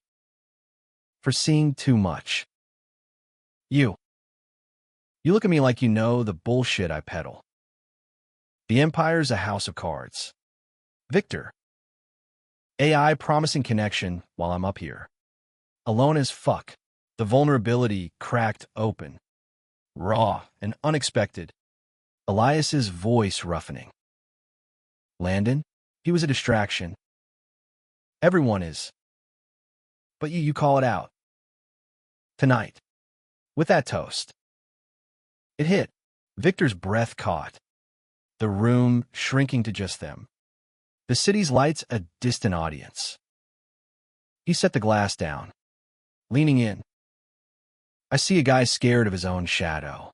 For seeing too much. You look at me like you know the bullshit I peddle. The Empire's a house of cards. Victor. AI promising connection while I'm up here. Alone as fuck. The vulnerability cracked open. Raw and unexpected. Elias's voice roughening. Landon? He was a distraction. Everyone is. But you call it out. Tonight. With that toast. It hit. Victor's breath caught. The room shrinking to just them. The city's lights a distant audience. He set the glass down, leaning in. I see a guy scared of his own shadow.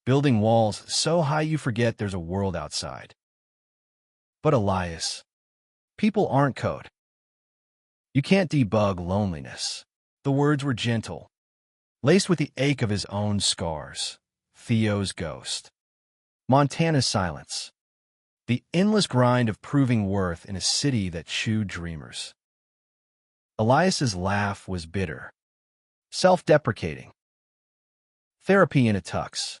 Building walls so high you forget there's a world outside. But Elias, people aren't code. You can't debug loneliness. The words were gentle, laced with the ache of his own scars. Theo's ghost. Montana's silence. The endless grind of proving worth in a city that chewed dreamers. Elias's laugh was bitter, self-deprecating. Therapy in a tux.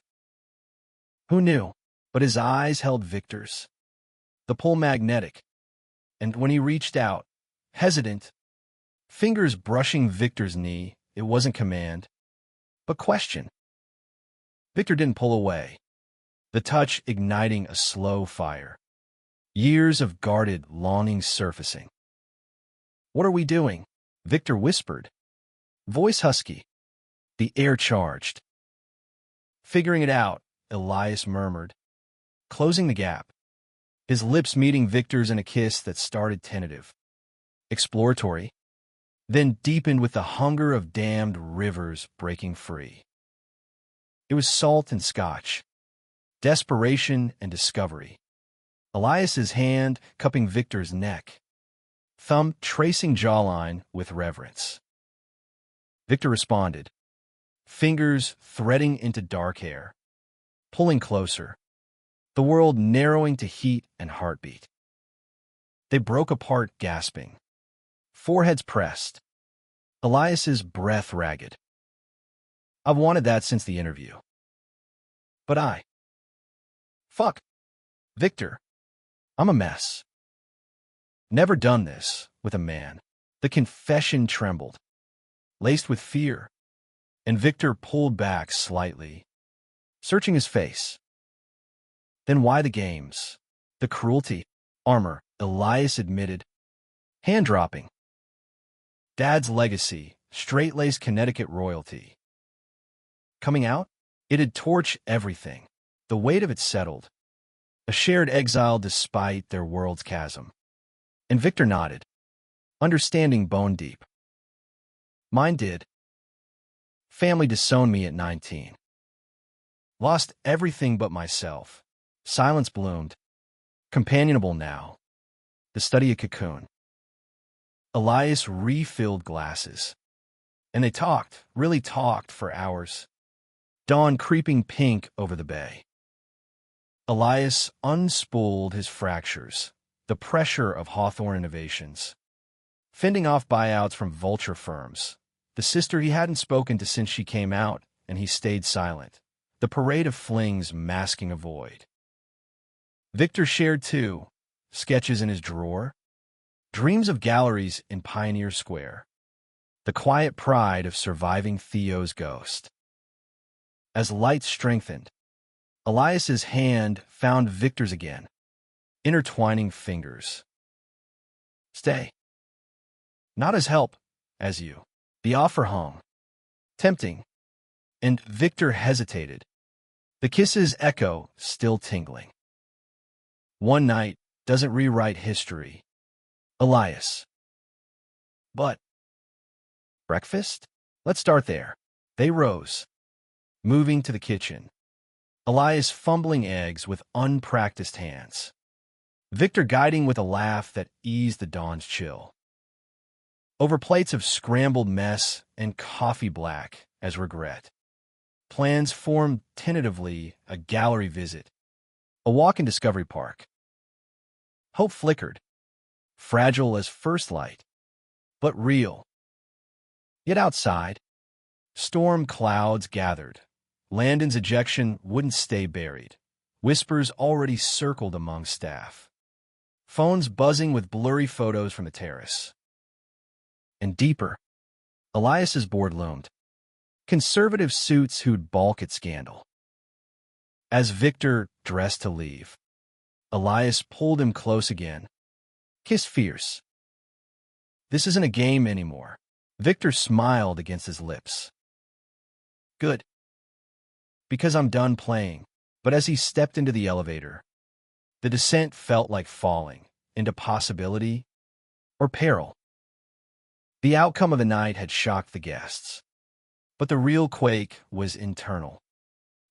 Who knew? But his eyes held Victor's. The pull magnetic. And when he reached out, hesitant, fingers brushing Victor's knee, it wasn't command, but question. Victor didn't pull away, the touch igniting a slow fire. Years of guarded longing surfacing. What are we doing? Victor whispered, voice husky. The air charged. Figuring it out, Elias murmured, closing the gap, his lips meeting Victor's in a kiss that started tentative, exploratory, then deepened with the hunger of dammed rivers breaking free. It was salt and scotch, desperation and discovery. Elias's hand cupping Victor's neck, thumb tracing jawline with reverence. Victor responded, fingers threading into dark hair, pulling closer, the world narrowing to heat and heartbeat. They broke apart gasping, foreheads pressed, Elias's breath ragged. I've wanted that since the interview. But fuck. Victor. I'm a mess. Never done this with a man. The confession trembled, laced with fear, and Victor pulled back slightly, searching his face. Then why the games? The cruelty? Armor, Elias admitted, hand-dropping. Dad's legacy, straight-laced Connecticut royalty. Coming out? It'd torch everything. The weight of it settled. A shared exile despite their world's chasm. And Victor nodded, understanding bone deep. Mine did. Family disowned me at 19. Lost everything but myself. Silence bloomed. Companionable now. The study a cocoon. Elias refilled glasses. And they talked, really talked for hours. Dawn creeping pink over the bay. Elias unspooled his fractures, the pressure of Hawthorne innovations, fending off buyouts from vulture firms, the sister he hadn't spoken to since she came out, and he stayed silent, the parade of flings masking a void. Victor shared, too, sketches in his drawer, dreams of galleries in Pioneer Square, the quiet pride of surviving Theo's ghost. As light strengthened, Elias's hand found Victor's again, intertwining fingers. Stay. Not as help, as you. The offer hung, tempting, and Victor hesitated, the kiss's echo still tingling. One night doesn't rewrite history. Elias. But breakfast? Let's start there. They rose, moving to the kitchen. Elias fumbling eggs with unpracticed hands. Victor guiding with a laugh that eased the dawn's chill. Over plates of scrambled mess and coffee black as regret. Plans formed tentatively, a gallery visit, a walk in Discovery Park. Hope flickered, fragile as first light, but real. Yet outside, storm clouds gathered. Landon's ejection wouldn't stay buried. Whispers already circled among staff. Phones buzzing with blurry photos from the terrace. And deeper, Elias's board loomed. Conservative suits who'd balk at scandal. As Victor dressed to leave, Elias pulled him close again, kissed fierce. This isn't a game anymore. Victor smiled against his lips. Good. Because I'm done playing. But as he stepped into the elevator, the descent felt like falling into possibility or peril. The outcome of the night had shocked the guests, but the real quake was internal.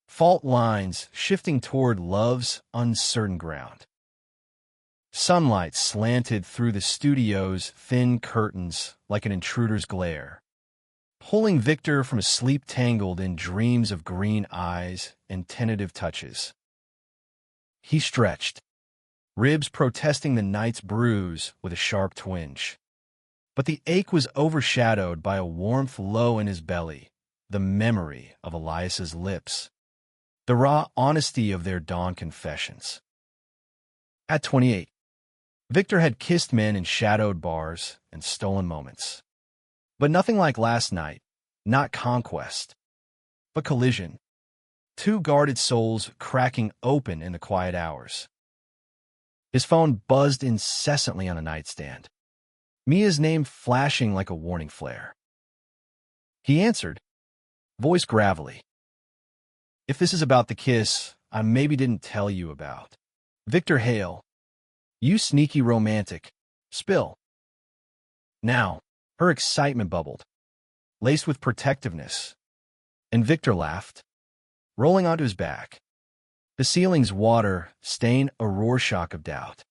Fault lines shifting toward love's uncertain ground. Sunlight slanted through the studio's thin curtains like an intruder's glare, pulling Victor from a sleep tangled in dreams of green eyes and tentative touches. He stretched, ribs protesting the night's bruise with a sharp twinge. But the ache was overshadowed by a warmth low in his belly, the memory of Elias's lips, the raw honesty of their dawn confessions. At 28, Victor had kissed men in shadowed bars and stolen moments. But nothing like last night, not conquest, but collision. Two guarded souls cracking open in the quiet hours. His phone buzzed incessantly on the nightstand, Mia's name flashing like a warning flare. He answered, Voice gravelly. If this is about the kiss I maybe didn't tell you about. Victor Hale. You sneaky romantic. Spill. Now, her excitement bubbled, laced with protectiveness. And Victor laughed, rolling onto his back. The ceiling's water stained a Rorschach of doubt.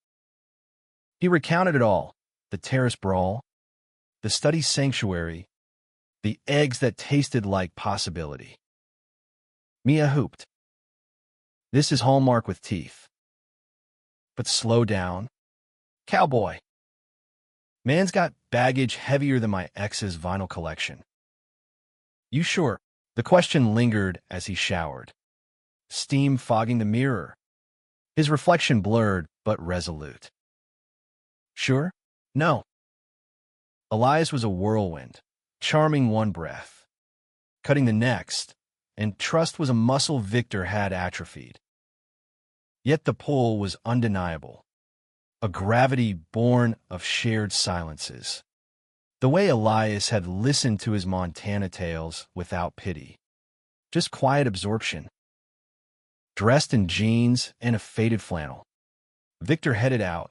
He recounted it all, the terrace brawl, the study sanctuary, the eggs that tasted like possibility. Mia hooped. This is Hallmark with teeth. But slow down. Cowboy. Man's got baggage heavier than my ex's vinyl collection. You sure? The question lingered as he showered, steam fogging the mirror, his reflection blurred but resolute. Sure? No. Elias was a whirlwind, charming one breath, cutting the next, and trust was a muscle Victor had atrophied. Yet the pull was undeniable, a gravity born of shared silences. The way Elias had listened to his Montana tales without pity. Just quiet absorption. Dressed in jeans and a faded flannel, Victor headed out.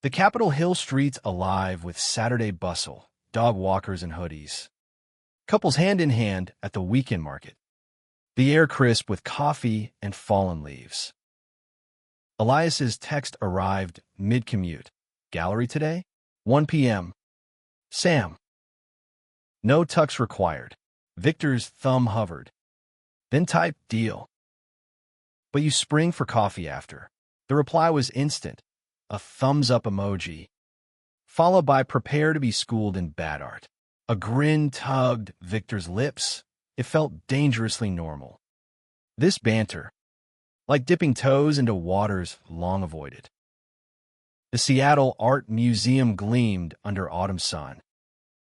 The Capitol Hill streets alive with Saturday bustle, dog walkers and hoodies. Couples hand in hand at the weekend market. The air crisp with coffee and fallen leaves. Elias's text arrived mid-commute. Gallery today? 1 p.m. Sam. No tux required. Victor's thumb hovered. Then typed deal. But you spring for coffee after. The reply was instant. A thumbs-up emoji, followed by prepare to be schooled in bad art. A grin tugged Victor's lips. It felt dangerously normal. This banter, like dipping toes into waters long avoided. The Seattle Art Museum gleamed under autumn sun,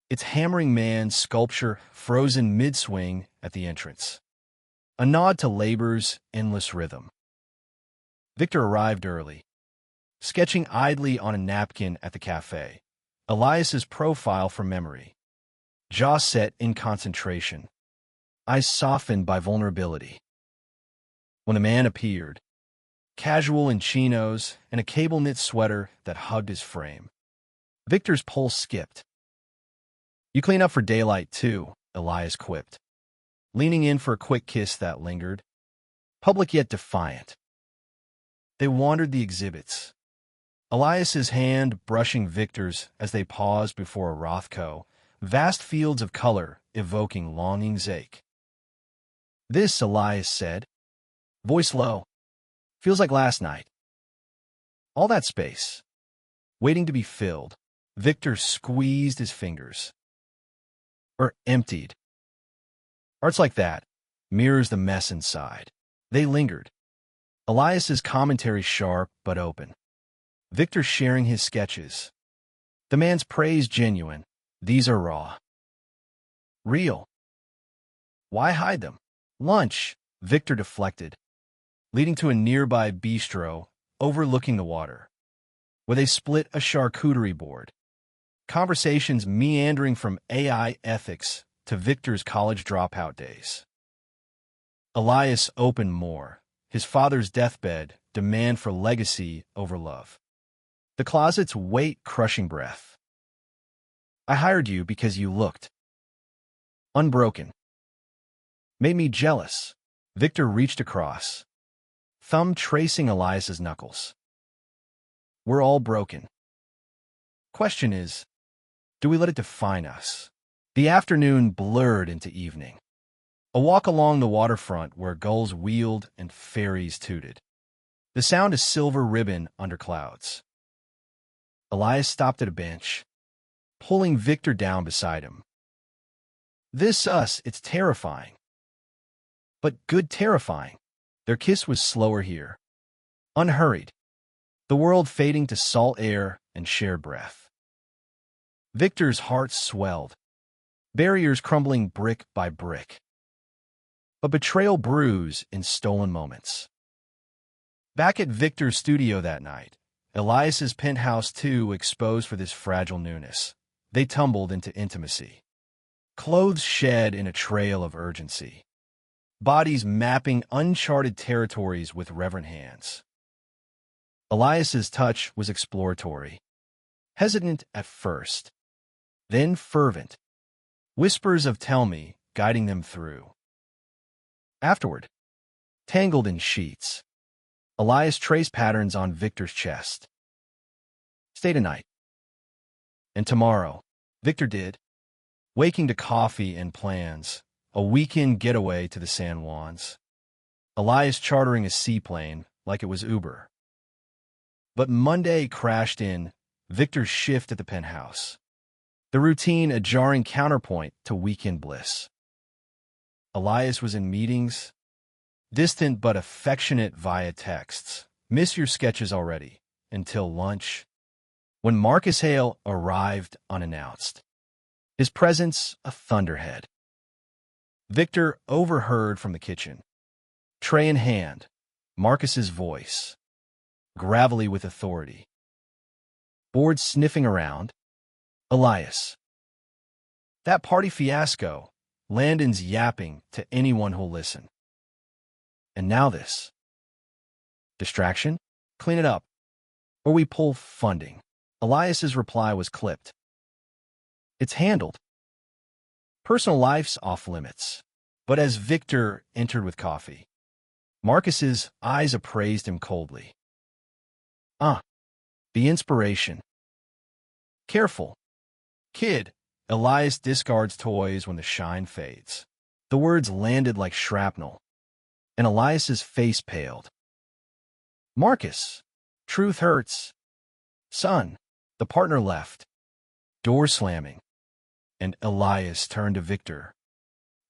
its hammering man sculpture frozen mid-swing at the entrance. A nod to labor's endless rhythm. Victor arrived early, sketching idly on a napkin at the cafe, Elias's profile from memory. Jaw set in concentration, eyes softened by vulnerability. When the man appeared, casual in chinos and a cable-knit sweater that hugged his frame, Victor's pulse skipped. You clean up for daylight, too, Elias quipped, leaning in for a quick kiss that lingered, public yet defiant. They wandered the exhibits, Elias's hand brushing Victor's as they paused before a Rothko, vast fields of color evoking longing's ache. This, Elias said, voice low, feels like last night. All that space, waiting to be filled, Victor squeezed his fingers. Or emptied. Art's like that, mirrors the mess inside. They lingered. Elias's commentary sharp but open. Victor sharing his sketches. The man's praise genuine. These are raw. Real. Why hide them? Lunch, Victor deflected, leading to a nearby bistro overlooking the water, where they split a charcuterie board. Conversations meandering from AI ethics to Victor's college dropout days. Elias opened more, his father's deathbed, demand for legacy over love. The closet's weight-crushing breath. I hired you because you looked unbroken. Made me jealous. Victor reached across, thumb tracing Elias's knuckles. We're all broken. Question is, do we let it define us? The afternoon blurred into evening. A walk along the waterfront where gulls wheeled and ferries tooted. The sound of silver ribbon under clouds. Elias stopped at a bench, pulling Victor down beside him. This us, it's terrifying. But good terrifying. Their kiss was slower here. Unhurried. The world fading to salt air and shared breath. Victor's heart swelled. Barriers crumbling brick by brick. A betrayal bruise in stolen moments. Back at Victor's studio that night, Elias's penthouse too exposed for this fragile newness. They tumbled into intimacy. clothes shed in a trail of urgency, bodies mapping uncharted territories with reverent hands. Elias's touch was exploratory, hesitant at first, then fervent, whispers of "tell me" guiding them through. Afterward, tangled in sheets, Elias traced patterns on Victor's chest. "Stay tonight." And tomorrow, Victor did, waking to coffee and plans, a weekend getaway to the San Juans. Elias chartering a seaplane like it was Uber. But Monday crashed in, Victor's shift at the penthouse. The routine a jarring counterpoint to weekend bliss. Elias was in meetings, distant but affectionate via texts. "Miss your sketches already," until lunch, when Marcus Hale arrived unannounced. His presence a thunderhead. Victor overheard from the kitchen. Tray in hand, Marcus's voice, gravelly with authority. Bored sniffing around, "Elias. That party fiasco, Landon's yapping to anyone who'll listen. And now this. Distraction? Clean it up, or we pull funding." Elias's reply was clipped. "It's handled. Personal life's off limits." But as Victor entered with coffee, Marcus's eyes appraised him coldly. The inspiration." "Careful, kid." Elias discards toys when the shine fades. The words landed like shrapnel, and Elias's face paled. "Marcus, truth hurts." "Son." The partner left, door slamming, and Elias turned to Victor,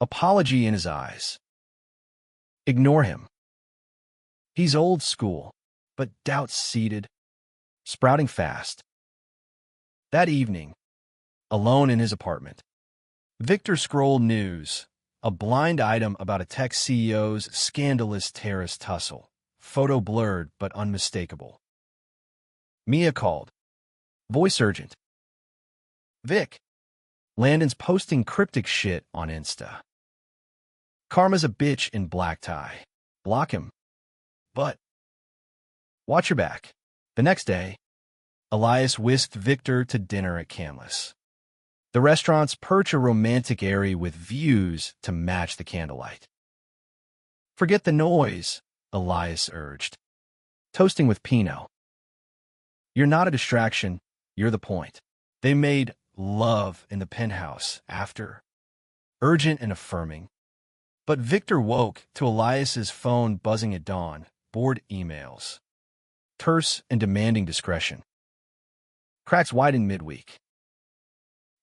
apology in his eyes. "Ignore him. He's old school, but doubt seeded, sprouting fast." That evening, alone in his apartment, Victor scrolled news, a blind item about a tech CEO's scandalous terrace tussle, photo blurred but unmistakable. Mia called, voice urgent. "Vic, Landon's posting cryptic shit on Insta. Karma's a bitch in black tie. Block him. But watch your back." The next day, Elias whisked Victor to dinner at Canlis. The restaurants perch a romantic airy with views to match the candlelight. "Forget the noise," Elias urged, toasting with Pinot. "You're not a distraction, you're the point." They made love in the penthouse after, urgent and affirming. But Victor woke to Elias's phone buzzing at dawn, bored emails, terse and demanding discretion. Cracks widened midweek.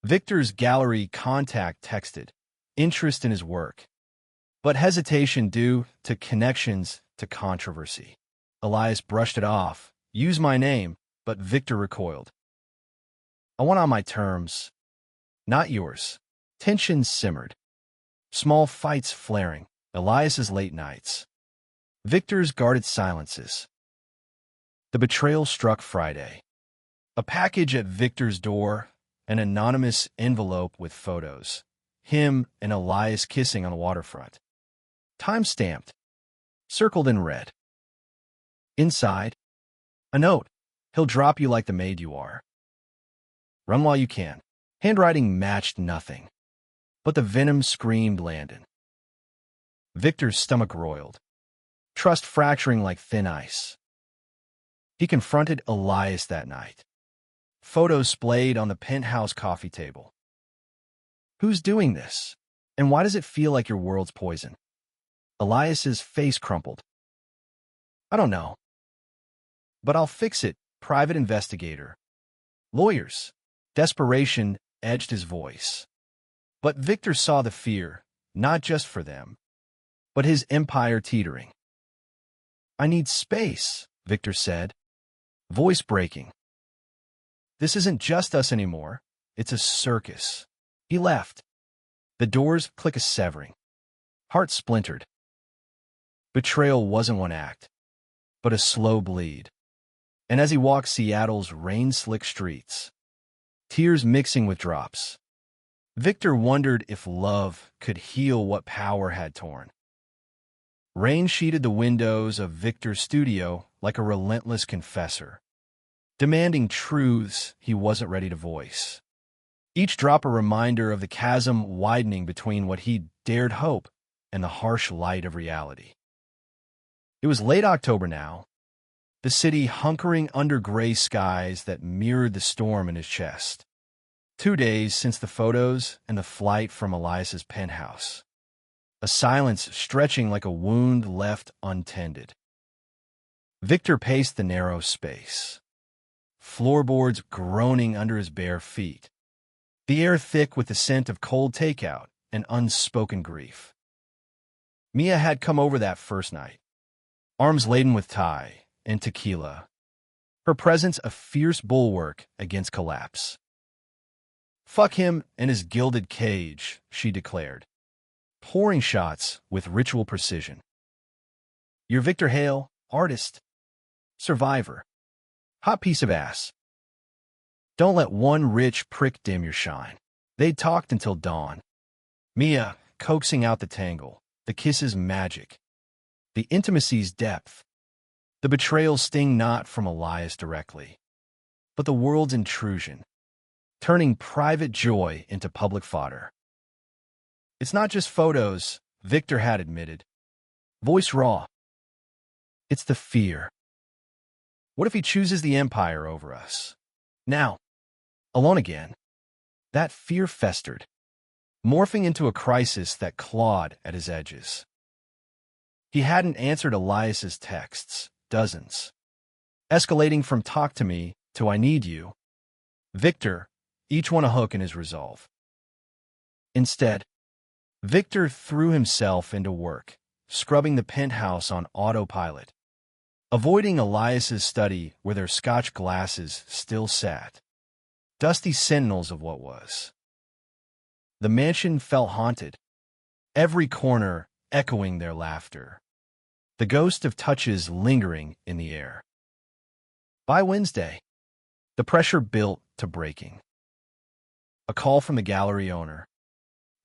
Victor's gallery contact texted, interest in his work, but hesitation due to connections to controversy. Elias brushed it off. "Use my name," but Victor recoiled. "I want on my terms, not yours." Tension simmered. Small fights flaring, Elias's late nights, Victor's guarded silences. The betrayal struck Friday. A package at Victor's door, an anonymous envelope with photos, him and Elias kissing on the waterfront. Time-stamped, circled in red. Inside, a note. "He'll drop you like the maid you are. Run while you can." Handwriting matched nothing, but the venom screamed Landon. Victor's stomach roiled, trust fracturing like thin ice. He confronted Elias that night. Photos splayed on the penthouse coffee table. "Who's doing this? And why does it feel like your world's poison?" Elias's face crumpled. "I don't know. But I'll fix it, private investigator. Lawyers." Desperation edged his voice. But Victor saw the fear, not just for them, but his empire teetering. "I need space," Victor said, voice breaking. "This isn't just us anymore. It's a circus." He left. The doors click a severing. Heart splintered. Betrayal wasn't one act, but a slow bleed. And as he walked Seattle's rain-slick streets, tears mixing with drops, Victor wondered if love could heal what power had torn. Rain sheeted the windows of Victor's studio like a relentless confessor, demanding truths he wasn't ready to voice. Each drop a reminder of the chasm widening between what he dared hope and the harsh light of reality. It was late October now, the city hunkering under gray skies that mirrored the storm in his chest. 2 days since the photos and the flight from Elias's penthouse. A silence stretching like a wound left untended. Victor paced the narrow space, floorboards groaning under his bare feet, the air thick with the scent of cold takeout and unspoken grief. Mia had come over that first night, arms laden with Thai and tequila, her presence a fierce bulwark against collapse. "Fuck him and his gilded cage," she declared, pouring shots with ritual precision. "You're Victor Hale, artist, survivor, hot piece of ass. Don't let one rich prick dim your shine." They'd talked until dawn. Mia coaxing out the tangle, the kisses' magic, the intimacy's depth, the betrayal's sting not from Elias directly, but the world's intrusion, turning private joy into public fodder. "It's not just photos," Victor had admitted. Voice raw. "It's the fear. What if he chooses the empire over us? Now, alone again." That fear festered, morphing into a crisis that clawed at his edges. He hadn't answered Elias's texts, dozens, escalating from "talk to me" to "I need you." Victor, each one a hook in his resolve. Instead, Victor threw himself into work, scrubbing the penthouse on autopilot, avoiding Elias's study where their Scotch glasses still sat, dusty sentinels of what was. The mansion felt haunted, every corner echoing their laughter, the ghost of touches lingering in the air. By Wednesday, the pressure built to breaking. A call from the gallery owner,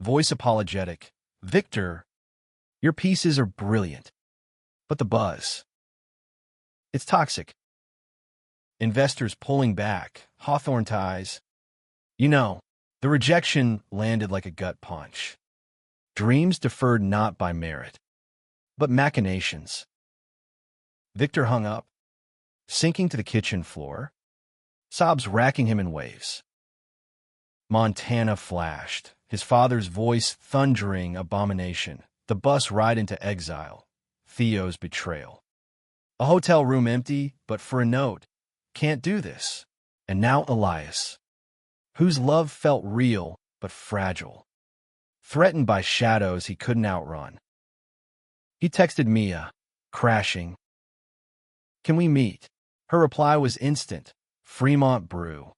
voice apologetic. "Victor, your pieces are brilliant, but the buzz, it's toxic. Investors pulling back, Hawthorne ties." The rejection landed like a gut punch. Dreams deferred not by merit, but machinations. Victor hung up, sinking to the kitchen floor, sobs racking him in waves. Montana flashed, his father's voice thundering abomination, the bus ride into exile, Theo's betrayal. A hotel room empty, but for a note, "Can't do this." And now Elias, whose love felt real but fragile, threatened by shadows he couldn't outrun. He texted Mia, crashing, "Can we meet?" Her reply was instant, Fremont Brew.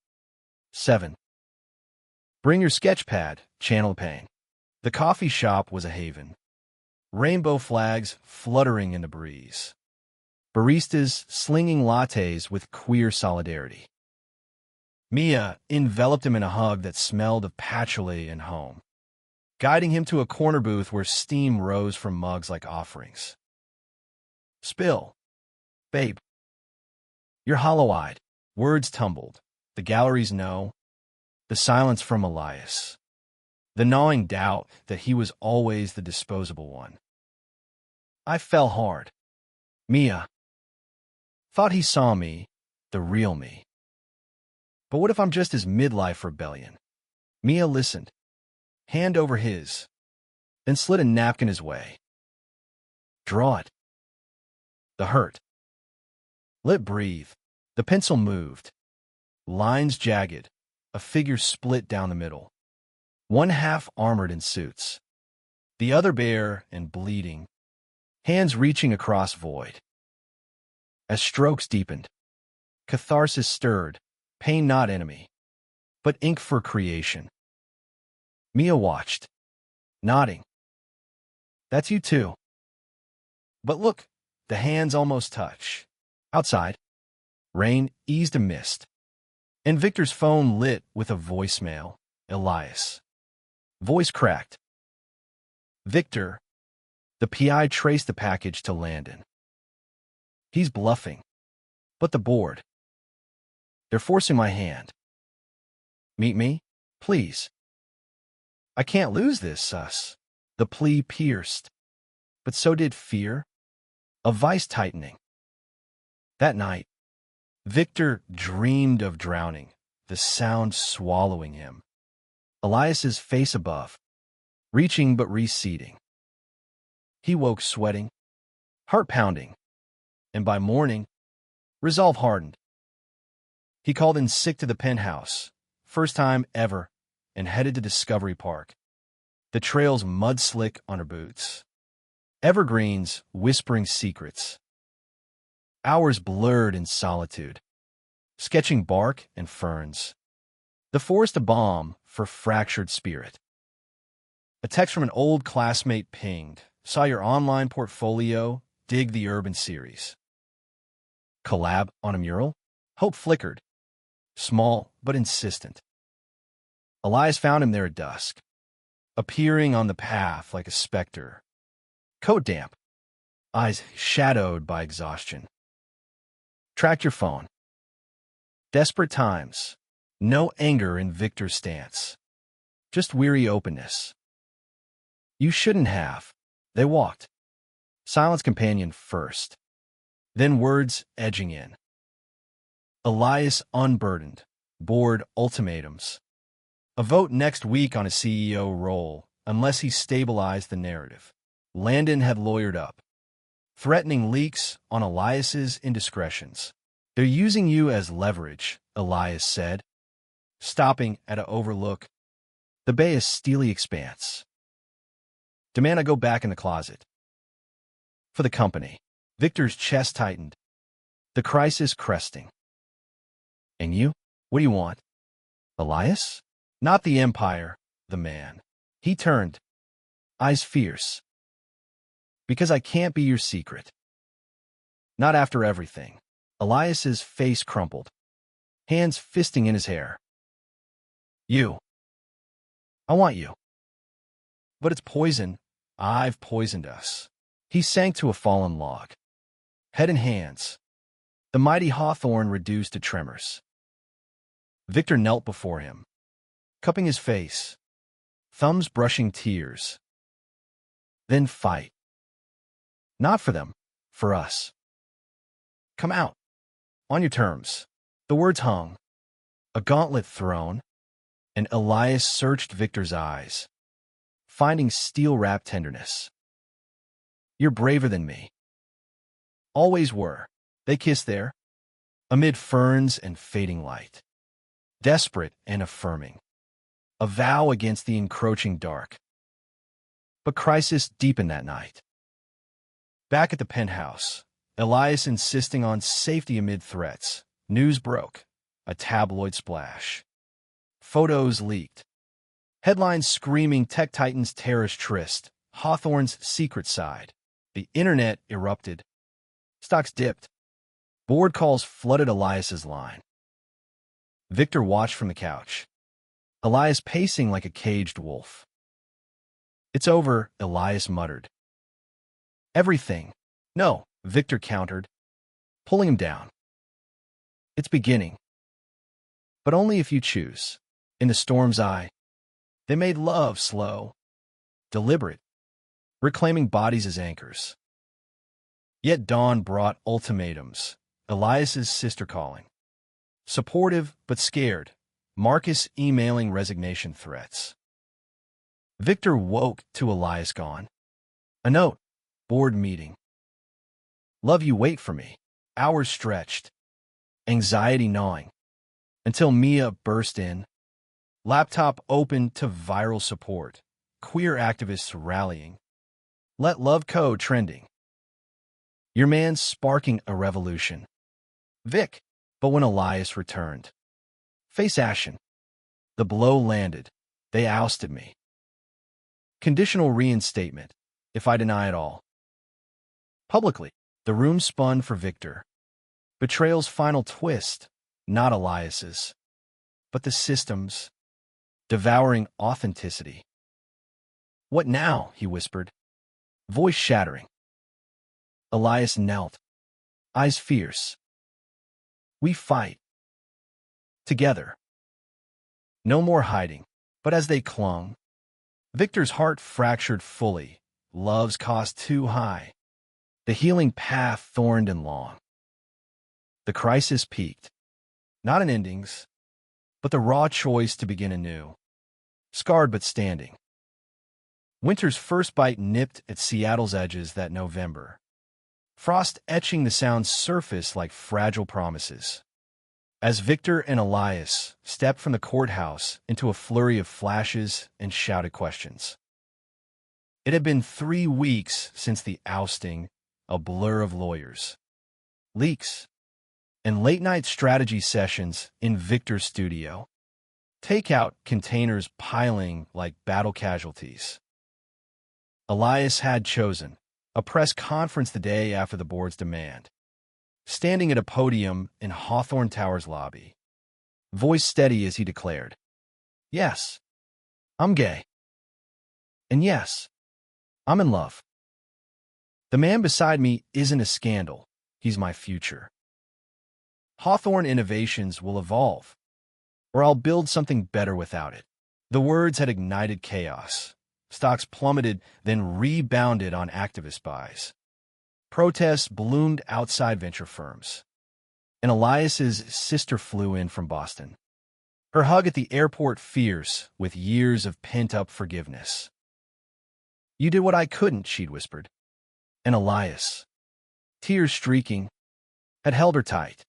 7. "Bring your sketch pad, Channel Pain." The coffee shop was a haven. Rainbow flags fluttering in the breeze. Baristas slinging lattes with queer solidarity. Mia enveloped him in a hug that smelled of patchouli and home, guiding him to a corner booth where steam rose from mugs like offerings. "Spill, babe. You're hollow-eyed." Words tumbled. The gallery's no. The silence from Elias. The gnawing doubt that he was always the disposable one. "I fell hard. Mia. Thought he saw me, the real me. But what if I'm just his midlife rebellion?" Mia listened, hand over his, then slid a napkin his way. "Draw it." The hurt. Let breathe. The pencil moved. Lines jagged, a figure split down the middle. One half armored in suits, the other bare and bleeding, hands reaching across void. As strokes deepened, catharsis stirred, pain not enemy, but ink for creation. Mia watched, nodding. "That's you too." But look, the hands almost touch. Outside, rain eased a mist, and Victor's phone lit with a voicemail. Elias. Voice cracked. Victor. The PI traced the package to Landon. He's bluffing. But the board. They're forcing my hand. Meet me, please. I can't lose this, sus. The plea pierced. But so did fear. A vice tightening. That night, Victor dreamed of drowning, the sound swallowing him. Elias's face above, reaching but receding. He woke sweating, heart pounding, and by morning, resolve hardened. He called in sick to the penthouse, first time ever, and headed to Discovery Park. The trails mud-slick on her boots. Evergreens whispering secrets. Hours blurred in solitude, sketching bark and ferns. The forest a balm for fractured spirit. A text from an old classmate pinged. Saw your online portfolio, dig the urban series. Collab on a mural? Hope flickered. Small but insistent. Elias found him there at dusk, appearing on the path like a specter. Coat damp, eyes shadowed by exhaustion. Tracked your phone. Desperate times. No anger in Victor's stance. Just weary openness. You shouldn't have. They walked. Silence companion first. Then words edging in. Elias unburdened. Board ultimatums. A vote next week on a CEO role, unless he stabilized the narrative. Landon had lawyered up. Threatening leaks on Elias's indiscretions. They're using you as leverage, Elias said. Stopping at an overlook. The bay is steely expanse. Demand I go back in the closet. For the company. Victor's chest tightened. The crisis cresting. And you? What do you want? Elias? Not the empire, the man. He turned. Eyes fierce. Because I can't be your secret. Not after everything. Elias's face crumpled. Hands fisting in his hair. You. I want you. But it's poison. I've poisoned us. He sank to a fallen log. Head and hands. The mighty hawthorn reduced to tremors. Victor knelt before him, cupping his face, thumbs brushing tears. Then fight. Not for them, for us. Come out. On your terms. The words hung. A gauntlet thrown, and Elias searched Victor's eyes, finding steel-wrapped tenderness. You're braver than me. Always were. They kissed there, amid ferns and fading light. Desperate and affirming. A vow against the encroaching dark. But crisis deepened that night. Back at the penthouse, Elias insisting on safety amid threats. News broke. A tabloid splash. Photos leaked. Headlines screaming Tech Titans terrorist tryst. Hawthorne's secret side. The internet erupted. Stocks dipped. Board calls flooded Elias's line. Victor watched from the couch. Elias pacing like a caged wolf. It's over, Elias muttered. Everything. No, Victor countered, pulling him down. It's beginning. But only if you choose. In the storm's eye, they made love slow, deliberate, reclaiming bodies as anchors. Yet dawn brought ultimatums, Elias's sister calling. Supportive but scared, Marcus emailing resignation threats. Victor woke to Elias gone. A note, board meeting. Love you, wait for me. Hours stretched, anxiety gnawing, until Mia burst in. Laptop open to viral support, queer activists rallying. Let love code trending. Your man sparking a revolution. Vic. But when Elias returned, face ashen, the blow landed. They ousted me. Conditional reinstatement, if I deny it all. Publicly, the room spun for Victor. Betrayal's final twist, not Elias's, but the system's, devouring authenticity. "What now?" he whispered, voice shattering. Elias knelt, eyes fierce. "We fight. Together. No more hiding." But as they clung, Victor's heart fractured fully. Love's cost too high. The healing path thorned and long. The crisis peaked. Not in endings, but the raw choice to begin anew. Scarred but standing. Winter's first bite nipped at Seattle's edges that November. Frost etching the sound's surface like fragile promises. As Victor and Elias stepped from the courthouse into a flurry of flashes and shouted questions. It had been 3 weeks since the ousting, a blur of lawyers, leaks, and late-night strategy sessions in Victor's studio. Takeout containers piling like battle casualties. Elias had chosen a press conference the day after the board's demand, standing at a podium in Hawthorne Tower's lobby, voice steady as he declared, "Yes, I'm gay. And yes, I'm in love. The man beside me isn't a scandal. He's my future. Hawthorne Innovations will evolve, or I'll build something better without it." The words had ignited chaos. Stocks plummeted, then rebounded on activist buys. Protests bloomed outside venture firms. And Elias's sister flew in from Boston. Her hug at the airport fierce with years of pent-up forgiveness. "You did what I couldn't," she'd whispered. And Elias, tears streaking, had held her tight.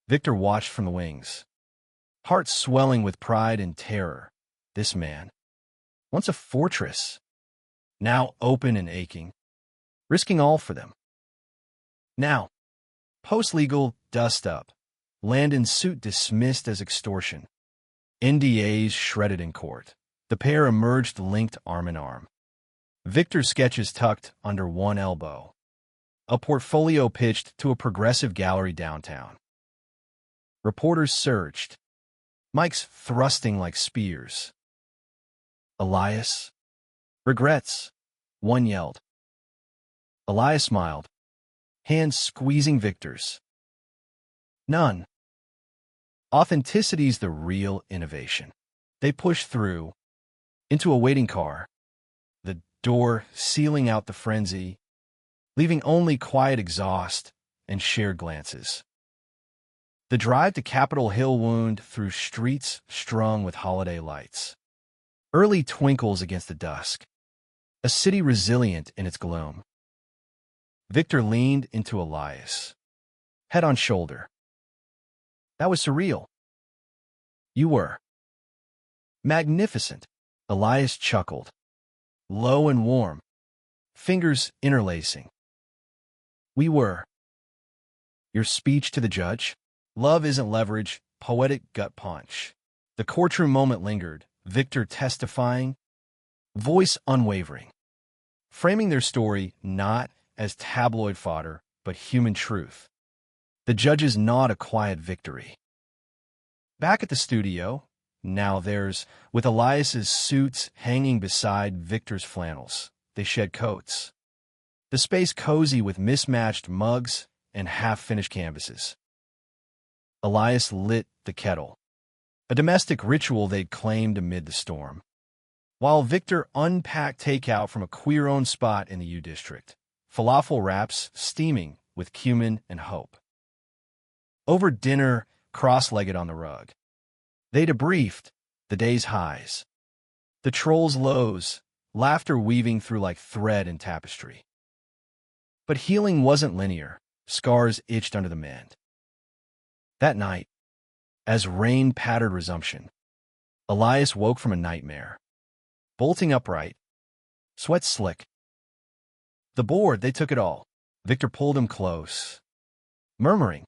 Victor watched from the wings, heart swelling with pride and terror. This man, once a fortress, now open and aching, risking all for them. Now, post-legal dust-up, Landon's suit dismissed as extortion, NDAs shredded in court. The pair emerged linked arm in arm. Victor's sketches tucked under one elbow, a portfolio pitched to a progressive gallery downtown. Reporters surged, mics thrusting like spears. "Elias? Regrets?" one yelled. Elias smiled, hands squeezing Victor's. "None. Authenticity's the real innovation." They pushed through, into a waiting car, the door sealing out the frenzy, leaving only quiet exhaust and shared glances. The drive to Capitol Hill wound through streets strung with holiday lights. Early twinkles against the dusk. A city resilient in its gloom. Victor leaned into Elias, head on shoulder. "That was surreal." "You were." "Magnificent." Elias chuckled, low and warm, fingers interlacing. "We were." "Your speech to the judge?" Love isn't leverage, poetic gut punch. The courtroom moment lingered, Victor testifying, voice unwavering, framing their story not as tabloid fodder, but human truth. The judge's nod a quiet victory. Back at the studio, now theirs, with Elias's suits hanging beside Victor's flannels, they shed coats. The space cozy with mismatched mugs and half-finished canvases. Elias lit the kettle, a domestic ritual they'd claimed amid the storm, while Victor unpacked takeout from a queer-owned spot in the U District, falafel wraps steaming with cumin and hope. Over dinner, cross-legged on the rug, they debriefed the day's highs, the troll's lows, laughter weaving through like thread in tapestry. But healing wasn't linear. Scars itched under the mend. That night, as rain pattered resumption, Elias woke from a nightmare, bolting upright, sweat slick. The board, they took it all. Victor pulled him close, murmuring,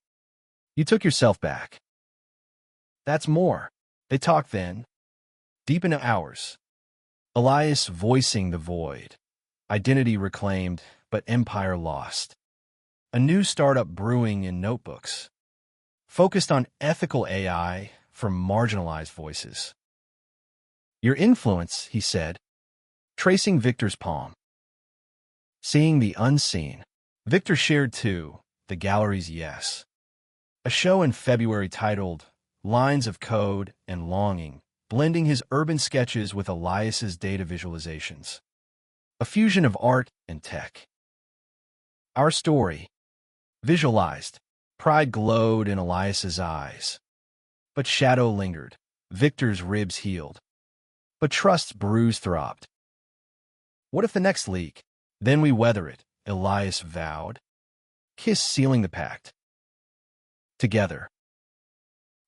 "You took yourself back." "That's more." They talked then, deep into hours. Elias voicing the void, identity reclaimed, but empire lost. A new startup brewing in notebooks, focused on ethical AI for marginalized voices. "Your influence," he said, Tracing Victor's palm. Seeing the unseen. Victor shared too, the gallery's yes. A show in February titled Lines of Code and Longing, blending his urban sketches with Elias's data visualizations. A fusion of art and tech. Our story. Visualized. Pride glowed in Elias's eyes. But shadow lingered. Victor's ribs healed. But trust's bruise throbbed. What if the next leak? Then we weather it, Elias vowed. Kiss sealing the pact. Together.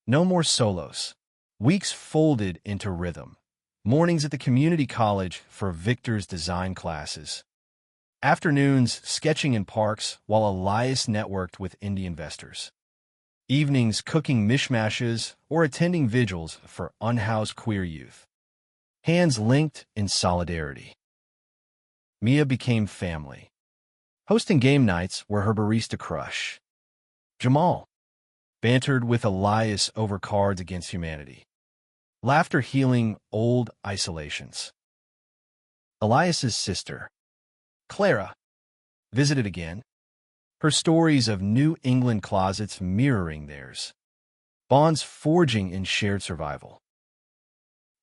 No more solos. Weeks folded into rhythm. Mornings at the community college for Victor's design classes. Afternoons sketching in parks while Elias networked with indie investors. Evenings cooking mishmashes or attending vigils for unhoused queer youth. Hands linked in solidarity. Mia became family. Hosting game nights were her barista crush. Jamal bantered with Elias over Cards Against Humanity. Laughter healing old isolations. Elias's sister, Clara, visited again. Her stories of New England closets mirroring theirs. Bonds forging in shared survival.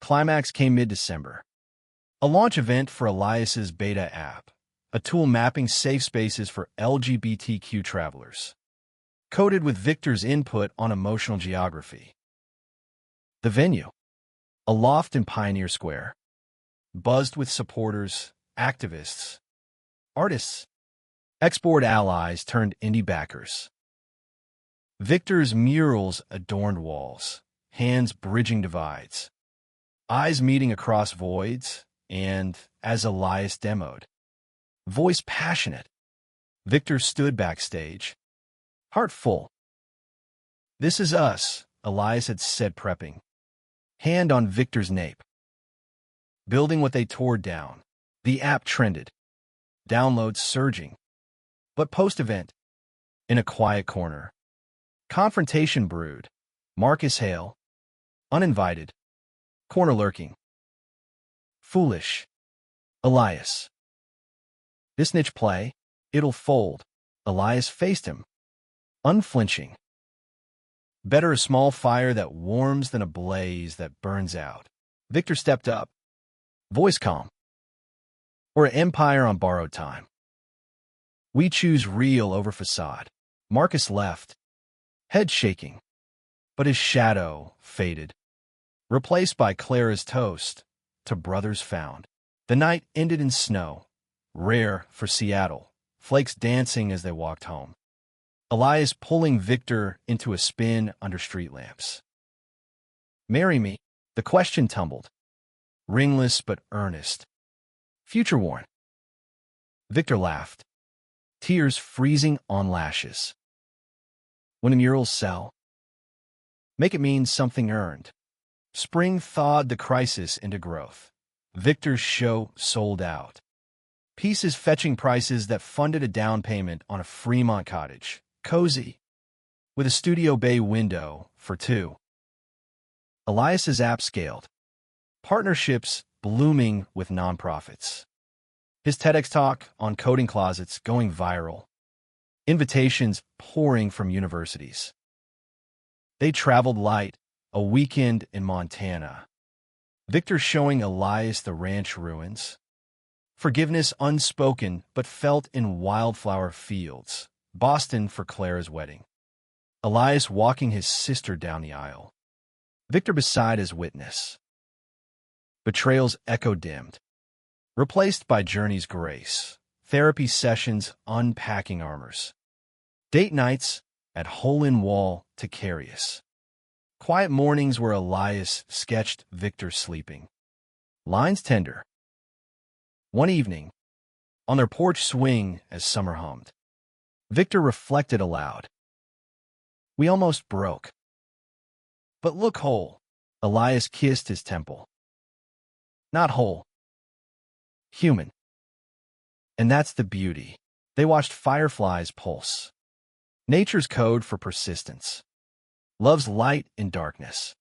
Climax came mid-December. A launch event for Elias's beta app, a tool mapping safe spaces for LGBTQ travelers. Coded with Victor's input on emotional geography. The venue, a loft in Pioneer Square, buzzed with supporters, activists, artists, export allies turned indie backers. Victor's murals adorned walls, hands bridging divides, eyes meeting across voids, and, as Elias demoed, voice passionate, Victor stood backstage, heart full. This is us, Elias had said prepping. Hand on Victor's nape. Building what they tore down. The app trended. Downloads surging. But post-event, in a quiet corner, confrontation brewed. Marcus Hale, uninvited, corner lurking. Foolish. Elias. This niche play, it'll fold. Elias faced him, unflinching. Better a small fire that warms than a blaze that burns out. Victor stepped up, voice calm. Or an empire on borrowed time. We choose real over facade. Marcus left, head shaking, but his shadow faded, replaced by Clara's toast to brothers found. The night ended in snow, rare for Seattle, flakes dancing as they walked home. Elias pulling Victor into a spin under street lamps. Marry me, the question tumbled, ringless but earnest. Future worn. Victor laughed, tears freezing on lashes. When murals sell, make it mean something earned. Spring thawed the crisis into growth. Victor's show sold out. Pieces fetching prices that funded a down payment on a Fremont cottage, cozy, with a studio bay window for two. Elias's app scaled. Partnerships blooming with nonprofits. His TEDx talk on coding closets going viral. Invitations pouring from universities. They traveled light, a weekend in Montana. Victor showing Elias the ranch ruins. Forgiveness unspoken but felt in wildflower fields. Boston for Clara's wedding. Elias walking his sister down the aisle. Victor beside his witness. Betrayal's echo dimmed. Replaced by Journey's grace. Therapy sessions unpacking armors. Date nights at hole-in-wall to Carious. Quiet mornings where Elias sketched Victor sleeping. Lines tender. One evening, on their porch swing as summer hummed, Victor reflected aloud. We almost broke. But look whole. Elias kissed his temple. Not whole. Human. And that's the beauty. They watched fireflies pulse. Nature's code for persistence. Love's light in darkness.